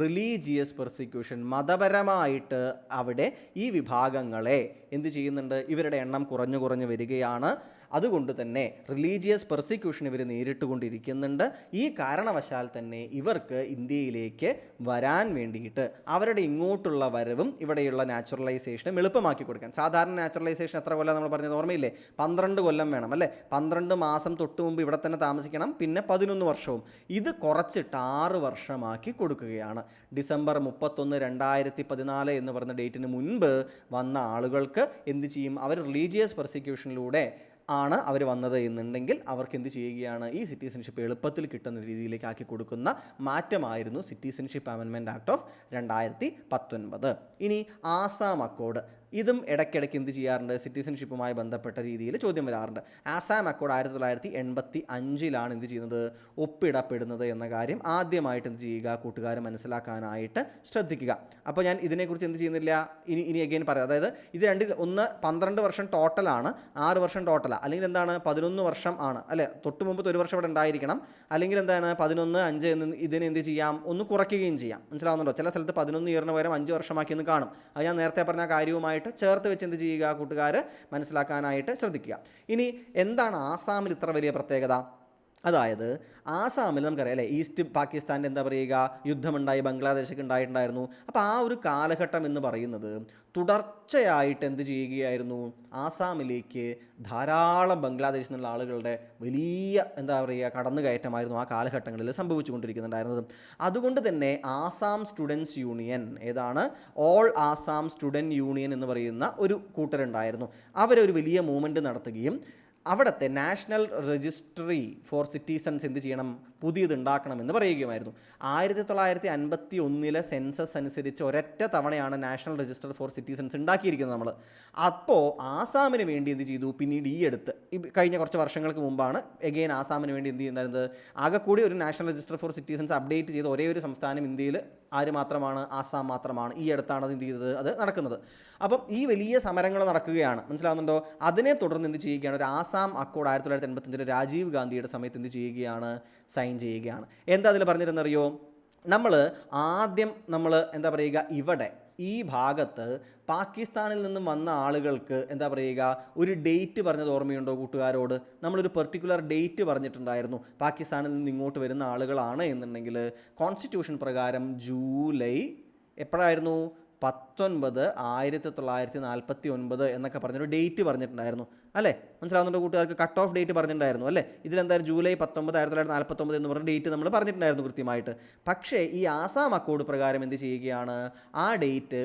റിലീജിയസ് പെർസിക്യൂഷൻ, മതപരമായിട്ട് അവിടെ ഈ വിഭാഗങ്ങളെ എന്ത് ചെയ്യുന്നുണ്ട്, ഇവരുടെ എണ്ണം കുറഞ്ഞു വരികയാണ്. അതുകൊണ്ട് തന്നെ റിലീജിയസ് പെർസിക്യൂഷൻ ഇവർ നേരിട്ടുകൊണ്ടിരിക്കുന്നുണ്ട്. ഈ കാരണവശാൽ തന്നെ ഇവർക്ക് ഇന്ത്യയിലേക്ക് വരാൻ വേണ്ടിയിട്ട് അവരുടെ ഇങ്ങോട്ടുള്ള വരവും ഇവിടെയുള്ള നാച്ചുറലൈസേഷനും എളുപ്പമാക്കി കൊടുക്കാൻ. സാധാരണ നാച്ചുറലൈസേഷൻ എത്ര കൊല്ലം നമ്മൾ പറഞ്ഞത് ഓർമ്മയില്ലേ? 12 കൊല്ലം വേണം അല്ലേ? 12 മാസം തൊട്ട് മുമ്പ് ഇവിടെ തന്നെ താമസിക്കണം, പിന്നെ 11 വർഷവും. ഇത് കുറച്ചിട്ട് 6 വർഷമാക്കി കൊടുക്കുകയാണ്. ഡിസംബർ 31, 2014 എന്ന് പറഞ്ഞ ഡേറ്റിന് മുൻപ് വന്ന ആളുകൾക്ക് എന്ത് ചെയ്യും? അവർ റിലീജിയസ് പെർസിക്യൂഷനിലൂടെ ആണ് അവർ വന്നത് എന്നുണ്ടെങ്കിൽ അവർക്ക് എന്ത് ചെയ്യുകയാണ്, ഈ സിറ്റിസൺഷിപ്പ് എളുപ്പത്തിൽ കിട്ടുന്ന രീതിയിലേക്ക് ആക്കി കൊടുക്കുന്ന മാറ്റമായിരുന്നു സിറ്റിസൺഷിപ്പ് അമെൻമെൻറ്റ് ആക്ട് ഓഫ് 2019. ഇനി ആസാം അക്കോർഡ്, ഇതും ഇടയ്ക്കിടയ്ക്ക് എന്ത് ചെയ്യാറുണ്ട്, സിറ്റിസൺഷിപ്പുമായി ബന്ധപ്പെട്ട രീതിയിൽ ചോദ്യം വരാറുണ്ട്. ആസാം അക്കോർഡ് 1985 എന്ത് ചെയ്യുന്നത്, ഒപ്പിടപ്പെടുന്നത് എന്ന കാര്യം ആദ്യമായിട്ട് എന്ത് ചെയ്യുക, കൂട്ടുകാർ മനസ്സിലാക്കാനായിട്ട് ശ്രദ്ധിക്കുക. അപ്പോൾ ഞാൻ ഇതിനെക്കുറിച്ച് എന്ത് ചെയ്യുന്നില്ല, ഇനി അഗെയിൻ പറയാം. അതായത് ഇത് ഒന്ന് 12 വർഷം ടോട്ടലാണ്, 6 വർഷം ടോട്ടലാണ്, അല്ലെങ്കിൽ എന്താണ് 11 വർഷം ആണ് അല്ലേ? തൊട്ട് മുമ്പ് 1 വർഷം ഇവിടെ ഉണ്ടായിരിക്കണം, അല്ലെങ്കിൽ എന്താണ് 11-5 എന്ന് ഇതിനെ എന്ത് ചെയ്യാം, ഒന്ന് കുറയ്ക്കുകയും ചെയ്യാം. മനസ്സിലാവുന്നുണ്ടോ? ചില സ്ഥലത്ത് 11 ഇയറിന് പകരം 5 വർഷമാക്കി എന്ന് കാണും. അത് ഞാൻ നേരത്തെ പറഞ്ഞ കാര്യവുമായി ചേർത്ത് വെച്ച് എന്ത് ചെയ്യുക, കൂട്ടുകാർ മനസ്സിലാക്കാനായിട്ട് ശ്രദ്ധിക്കുക. ഇനി എന്താണ് ആസാമിൽ ഇത്ര വലിയ പ്രത്യേകത? അതായത് ആസാമിൽ നമുക്കറിയാം അല്ലേ, ഈസ്റ്റ് പാകിസ്ഥാൻ്റെ എന്താ പറയുക യുദ്ധമുണ്ടായി, ബംഗ്ലാദേശൊക്കെ ഉണ്ടായിട്ടുണ്ടായിരുന്നു. അപ്പോൾ ആ ഒരു കാലഘട്ടം എന്ന് പറയുന്നത് തുടർച്ചയായിട്ട് എന്ത് ചെയ്യുകയായിരുന്നു, ആസാമിലേക്ക് ധാരാളം ബംഗ്ലാദേശിൽ നിന്നുള്ള ആളുകളുടെ വലിയ എന്താ പറയുക കടന്നുകയറ്റമായിരുന്നു ആ കാലഘട്ടങ്ങളിൽ സംഭവിച്ചു കൊണ്ടിരിക്കുന്നുണ്ടായിരുന്നത്. അതുകൊണ്ട് തന്നെ ആസാം സ്റ്റുഡൻസ് യൂണിയൻ, ഏതാണ് ഓൾ ആസാം സ്റ്റുഡൻറ്റ് യൂണിയൻ എന്ന് പറയുന്ന ഒരു കൂട്ടരുണ്ടായിരുന്നു. അവരൊരു വലിയ മൂവ്മെൻറ്റ് നടത്തുകയും അവിടുത്തെ നാഷണൽ രജിസ്ട്രി ഫോർ സിറ്റിസൺസ് എന്ത് ചെയ്യണം, പുതിയത് ഉണ്ടാക്കണമെന്ന് പറയുകയുമായിരുന്നു. 1951 സെൻസസ് അനുസരിച്ച് ഒരൊറ്റ തവണയാണ് നാഷണൽ രജിസ്റ്റർ ഫോർ സിറ്റിസൺസ് ഉണ്ടാക്കിയിരിക്കുന്നത് നമ്മൾ. അപ്പോൾ ആസാമിന് വേണ്ടി എന്ത് ചെയ്തു, പിന്നീട് കഴിഞ്ഞ കുറച്ച് വർഷങ്ങൾക്ക് മുമ്പാണ് എഗെയിൻ ആസാമിന് വേണ്ടി എന്ത് ചെയ്യുന്നത്, ആകെ കൂടി ഒരു national register four citizens update ചെയ്ത ഒരേ ഒരു സംസ്ഥാനം ഇന്ത്യയിൽ ആര് മാത്രമാണ്, ആസാം മാത്രമാണ്. ഈ അടുത്താണ് അത് എന്ത് ചെയ്തത്, അത് നടക്കുന്നത്. അപ്പം ഈ വലിയ സമരങ്ങൾ നടക്കുകയാണ്, മനസ്സിലാവുന്നുണ്ടോ? അതിനെ തുടർന്ന് എന്ത് ചെയ്യുകയാണ്, ഒരു ആസാം അക്കോർഡ് 1985 രാജീവ് ഗാന്ധിയുടെ സമയത്ത് എന്ത് ചെയ്യുകയാണ്, സൈൻ ചെയ്യുകയാണ്. എന്താ അതിൽ പറഞ്ഞിരുന്നറിയോ? ആദ്യം എന്താ പറയുക, ഇവിടെ ഈ ഭാഗത്ത് പാകിസ്ഥാനിൽ നിന്നും വന്ന ആളുകൾക്ക് എന്താ പറയുക, ഒരു ഡേറ്റ് പറഞ്ഞത് ഓർമ്മയുണ്ടോ കൂട്ടുകാരോട്? നമ്മളൊരു പെർട്ടിക്കുലർ ഡേറ്റ് പറഞ്ഞിട്ടുണ്ടായിരുന്നു. പാകിസ്ഥാനിൽ നിന്ന് ഇങ്ങോട്ട് വരുന്ന ആളുകളാണ് എന്നുണ്ടെങ്കിൽ കോൺസ്റ്റിറ്റ്യൂഷൻ പ്രകാരം ജൂലൈ എപ്പോഴായിരുന്നു, 19, 1949 എന്നൊക്കെ പറഞ്ഞൊരു ഡേറ്റ് പറഞ്ഞിട്ടുണ്ടായിരുന്നു അല്ലേ? മനസ്സിലാവുന്നുണ്ടോ കൂട്ടുകാർക്ക്? കട്ട് ഓഫ് ഡേറ്റ് പറഞ്ഞിട്ടുണ്ടായിരുന്നു അല്ലേ? ഇതിലെന്തായാലും ജൂലൈ 19, 1949 എന്ന് പറഞ്ഞ ഡേറ്റ് നമ്മൾ പറഞ്ഞിട്ടുണ്ടായിരുന്നു കൃത്യമായിട്ട്. പക്ഷേ ഈ ആസാം അക്കോർഡ് പ്രകാരം എന്ത് ചെയ്യുകയാണ്, ആ ഡേറ്റ്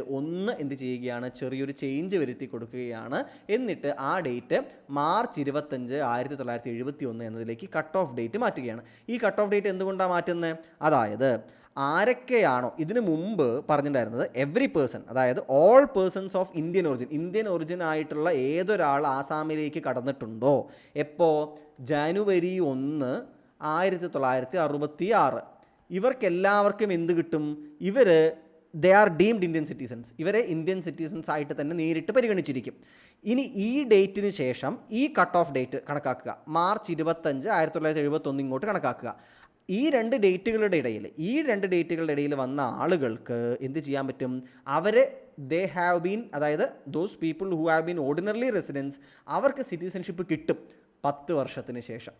എന്ത് ചെയ്യുകയാണ്, ചെറിയൊരു ചേഞ്ച് വരുത്തി കൊടുക്കുകയാണ്. എന്നിട്ട് ആ ഡേറ്റ് മാർച്ച് 25, 1971 എന്നതിലേക്ക് കട്ട് ഓഫ് ഡേറ്റ് മാറ്റുകയാണ്. ഈ കട്ട് ഓഫ് ഡേറ്റ് എന്തുകൊണ്ടാണ് മാറ്റുന്നത്? അതായത് ആരൊക്കെയാണോ ഇതിനു മുമ്പ് പറഞ്ഞിട്ടുണ്ടായിരുന്നത്, എവറി പേഴ്സൺ, അതായത് all persons of Indian origin ആയിട്ടുള്ള ഏതൊരാൾ ആസാമിലേക്ക് കടന്നിട്ടുണ്ടോ, എപ്പോൾ ജനുവരി 1, 1966, ഇവർക്കെല്ലാവർക്കും എന്ത് കിട്ടും, they are deemed Indian citizens. ഇവരെ ഇന്ത്യൻ സിറ്റിസൺസ് ആയിട്ട് തന്നെ നേരിട്ട് പരിഗണിച്ചിരിക്കും. ഇനി ഈ ഡേറ്റിന് ശേഷം ഈ കട്ട് ഓഫ് ഡേറ്റ് കണക്കാക്കുക, മാർച്ച് 25, 1971 ഇങ്ങോട്ട് കണക്കാക്കുക. ഈ രണ്ട് ഡേറ്റുകളുടെ ഇടയിൽ വന്ന ആളുകൾക്ക് എന്ത് ചെയ്യാൻ പറ്റും, ദേ ഹാവ് ബീൻ, അതായത് those people who have been ordinary residents, അവർക്ക് സിറ്റിസൺഷിപ്പ് കിട്ടും 10 വർഷത്തിന് ശേഷം.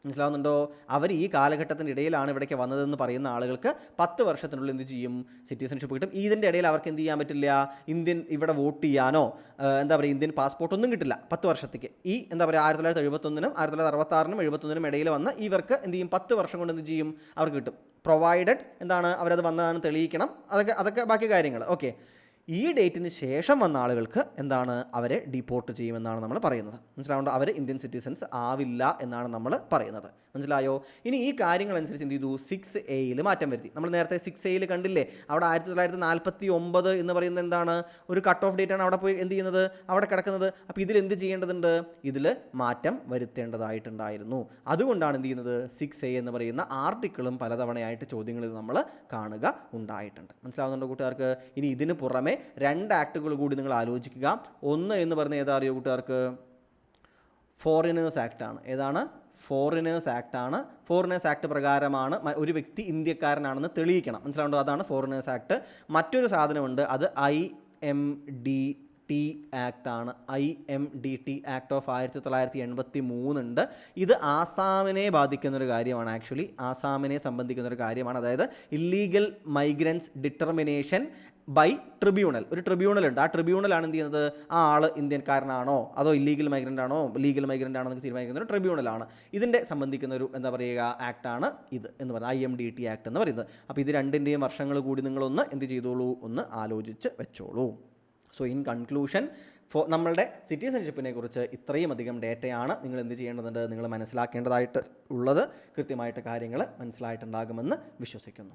മനസ്സിലാവുന്നുണ്ടോ? അവർ ഈ കാലഘട്ടത്തിൻ്റെ ഇടയിലാണ് ഇവിടേക്ക് വന്നതെന്ന് പറയുന്ന ആളുകൾക്ക് 10 വർഷത്തിനുള്ളിൽ എന്ത് ചെയ്യും? സിറ്റിസൺഷിപ്പ് കിട്ടും. ഇതിൻ്റെ ഇടയിൽ അവർക്ക് എന്ത് ചെയ്യാൻ പറ്റില്ല? ഇവിടെ വോട്ട് ചെയ്യാനോ എന്താ പറയുക ഇന്ത്യൻ പാസ്പോർട്ടൊന്നും കിട്ടില്ല 10 വർഷത്തേക്ക്. ഈ എന്താ പറയുക 1971-നും 1966-നും 71-നും ഇടയിൽ വന്ന ഇവർക്ക് എന്ത് ചെയ്യും? 10 വർഷം കൊണ്ട് എന്ത് ചെയ്യും? അവർക്ക് കിട്ടും. പ്രൊവൈഡഡ് എന്താണ് അവരത് വന്നതാണ് തെളിയിക്കണം. അതൊക്കെ ബാക്കി കാര്യങ്ങൾ. ഓക്കെ, ഈ ഡേറ്റിന് ശേഷം വന്ന ആളുകൾക്ക് എന്താണ്? അവരെ ഡിപ്പോർട്ട് ചെയ്യുമെന്നാണ് നമ്മൾ പറയുന്നത്. മനസ്സിലാവുണ്ടോ? അവർ ഇന്ത്യൻ സിറ്റിസൺസ് ആവില്ല എന്നാണ് നമ്മൾ പറയുന്നത്. മനസ്സിലായോ? ഇനി ഈ കാര്യങ്ങളനുസരിച്ച് എന്ത് ചെയ്തു? 6A മാറ്റം വരുത്തി. നമ്മൾ നേരത്തെ 6A കണ്ടില്ലേ? അവിടെ 1949 എന്ന് പറയുന്നത് എന്താണ്? ഒരു കട്ട് ഓഫ് ഡേറ്റ് ആണ് അവിടെ പോയി എന്ത് ചെയ്യുന്നത്? അവിടെ കിടക്കുന്നത്. അപ്പോൾ ഇതിൽ എന്ത് ചെയ്യേണ്ടതുണ്ട്? ഇതിൽ മാറ്റം വരുത്തേണ്ടതായിട്ടുണ്ടായിരുന്നു. അതുകൊണ്ടാണ് എന്ത് ചെയ്യുന്നത്? 6A എന്ന് പറയുന്ന ആർട്ടിക്കിളും പലതവണയായിട്ട് ചോദ്യങ്ങളിൽ നമ്മൾ കാണുക ഉണ്ടായിട്ടുണ്ട്. മനസ്സിലാവുന്നുണ്ടോ കൂട്ടുകാർക്ക്? ഇനി ഇതിന് പുറമെ 2 ആക്ടുകൾ കൂടി നിങ്ങൾ ആലോചിക്കുക. ഒന്ന് എന്ന് പറഞ്ഞാൽ ഏതാ അറിയോ കൂട്ടുകാർക്ക്? ഫോറിനേഴ്സ് ആക്ടാണ്. ഏതാണ്? ഫോറിനേഴ്സ് ആക്ടാണ്. ഫോറിനേഴ്സ് ആക്ട് പ്രകാരമാണ് ഒരു വ്യക്തി ഇന്ത്യക്കാരനാണെന്ന് തെളിയിക്കണം. മനസ്സിലാവുണ്ടോ? അതാണ് ഫോറിനേഴ്സ് ആക്ട്. മറ്റൊരു സാധനമുണ്ട്, അത് IMDT ആക്ടാണ്. IMDT ആക്ട് ഓഫ് 1983 ഉണ്ട്. ഇത് ആസാമിനെ ബാധിക്കുന്നൊരു കാര്യമാണ്. ആക്ച്വലി ആസാമിനെ സംബന്ധിക്കുന്നൊരു കാര്യമാണ്. അതായത് illegal migrants determination by tribunal. ഒരു ട്രിബ്യൂണൽ ഉണ്ട്. ആ ട്രിബ്യൂണലാണ് എന്ത് ചെയ്യുന്നത്? ആ ആൾ ഇന്ത്യക്കാരനാണോ അതോ ഇല്ലീഗൽ മൈഗ്രൻ്റ് ആണോ ലീഗൽ മൈഗ്രൻ്റ് ആണോ എന്ന് തീരുമാനിക്കുന്ന ഒരു ട്രിബ്യൂണലാണ്. ഇതിൻ്റെ സംബന്ധിക്കുന്ന ഒരു എന്താ പറയുക ആക്ടാണ് ഇത് എന്ന് പറയുന്നത്, IMDT ആക്ട് എന്ന് പറയുന്നത്. അപ്പോൾ ഇത് രണ്ടിൻ്റെയും വർഷങ്ങൾ കൂടി നിങ്ങളൊന്ന് എന്ത് ചെയ്തോളൂ? ഒന്ന് ആലോചിച്ച് വെച്ചോളൂ. സോ ഇൻ കൺക്ലൂഷൻ, നമ്മളുടെ സിറ്റിസൺഷിപ്പിനെ കുറിച്ച് ഇത്രയും അധികം ഡേറ്റയാണ് നിങ്ങൾ എന്ത് ചെയ്യേണ്ടതുണ്ട്? നിങ്ങൾ മനസ്സിലാക്കേണ്ടതായിട്ട് ഉള്ളത്. കൃത്യമായിട്ട് കാര്യങ്ങൾ മനസ്സിലായിട്ടുണ്ടാകുമെന്ന് വിശ്വസിക്കുന്നു.